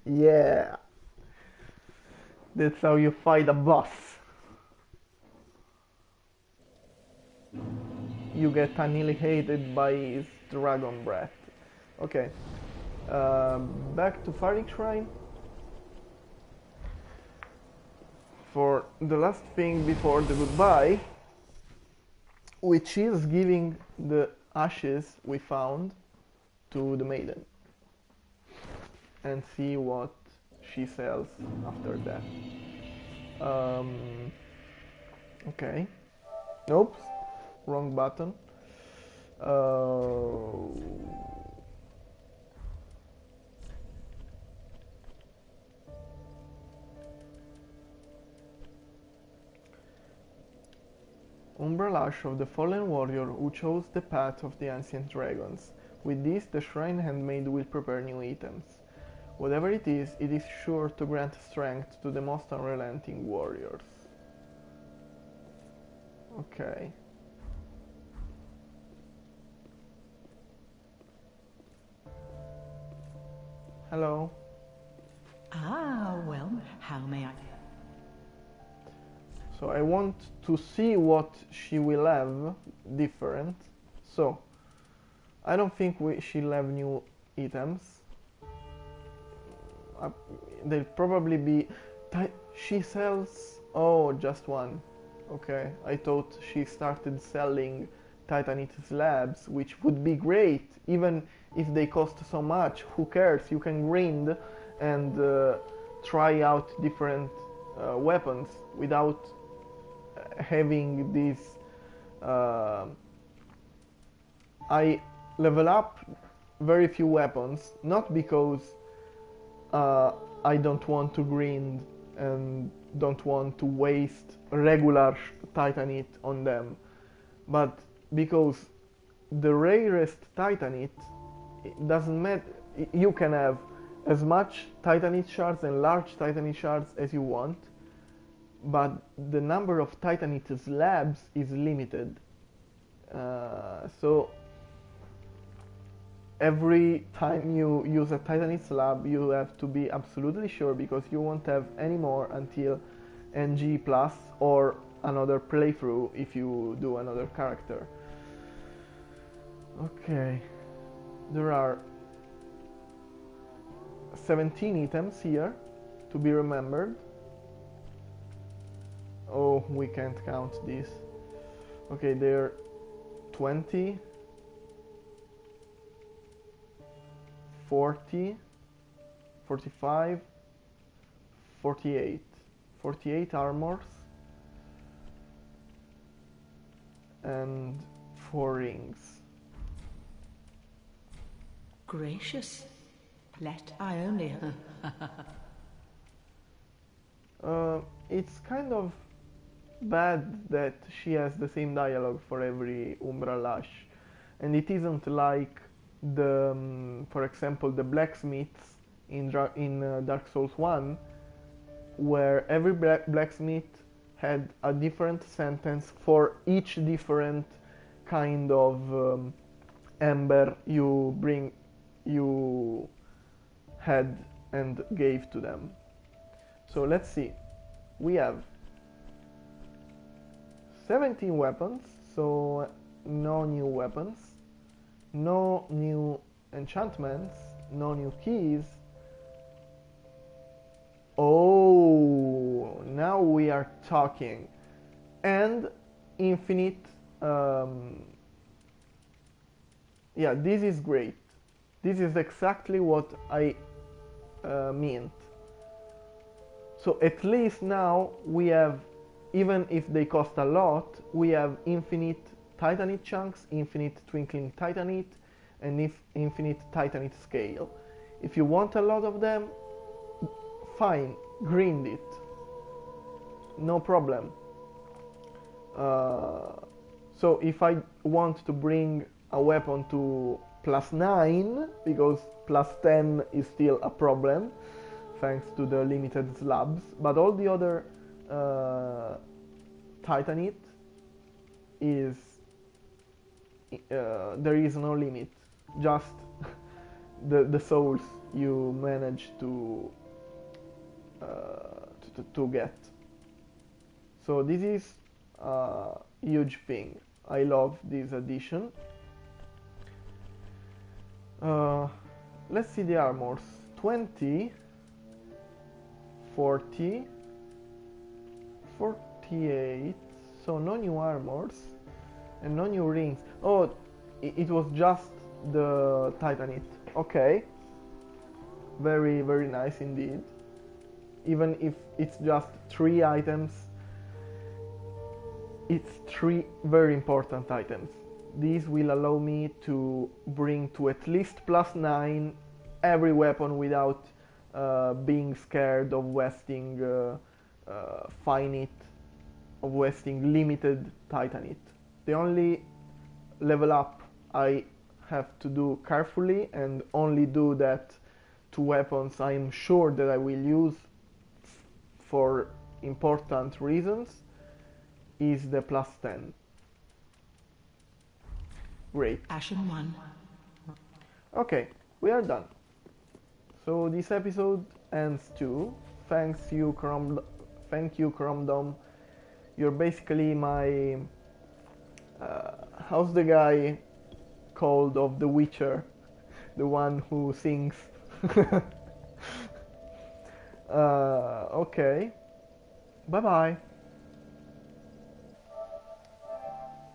Yeah. That's how you fight a boss. You get annihilated by his dragon breath. Okay. Back to Farik Shrine. For the last thing before the goodbye, which is giving the ashes we found to the maiden. And see what she sells after that. Okay. Nope. Wrong button. Umbrelash of the fallen warrior who chose the path of the ancient dragons. With this, the shrine handmaid will prepare new items. Whatever it is sure to grant strength to the most unrelenting warriors. Okay. Hello. Ah, well, how may I? So I want to see what she will have different. So I don't think she'll have new items. They'll probably be. She sells. Oh, just one. Okay, I thought she started selling Titanite slabs, which would be great, even if they cost so much. Who cares? You can grind and try out different weapons without having these. I level up very few weapons, not because I don't want to grind and don't want to waste regular Titanite on them, but because the rarest Titanite, it doesn't matter. You can have as much Titanite shards and large Titanite shards as you want, but the number of Titanite slabs is limited. So every time you use a Titanite slab, you have to be absolutely sure, because you won't have any more until NG plus or another playthrough if you do another character. Okay, there are 17 items here to be remembered. Oh, we can't count this. Okay, they're 20, 40, 45, 48. 48 armors and 4 rings. Gracious. Let I only. It's kind of bad that she has the same dialogue for every Umbra Lash, and it isn't like the, for example, the blacksmiths in Dark Souls 1, where every blacksmith had a different sentence for each different kind of ember you had and gave to them. So let's see. We have 17 weapons, so no new weapons, no new enchantments, no new keys. Oh, now we are talking. And infinite. Yeah, this is great. This is exactly what I meant. So at least now we have, even if they cost a lot, we have infinite Titanite chunks, infinite twinkling Titanite, and infinite Titanite scale. If you want a lot of them, fine, grind it. No problem. So if I want to bring a weapon to +9, because +10 is still a problem, thanks to the limited slabs, but all the other Titanite is there is no limit, just the souls you manage to get. So this is a huge thing. I love this addition. Let's see the armors. 20, 40, 48, so no new armors and no new rings. Oh, it was just the Titanite. Okay, very, very nice indeed. Even if it's just 3 items, it's 3 very important items. These will allow me to bring to at least +9 every weapon without being scared of wasting finite, of wasting limited Titanite. The only level up I have to do carefully, and only do that to weapons I am sure that I will use for important reasons, is the +10. Great. Ashen One. Okay, we are done. So this episode ends too. Thank you, Cromdom. You're basically my how's the guy called of The Witcher, the one who sings. Okay, bye bye.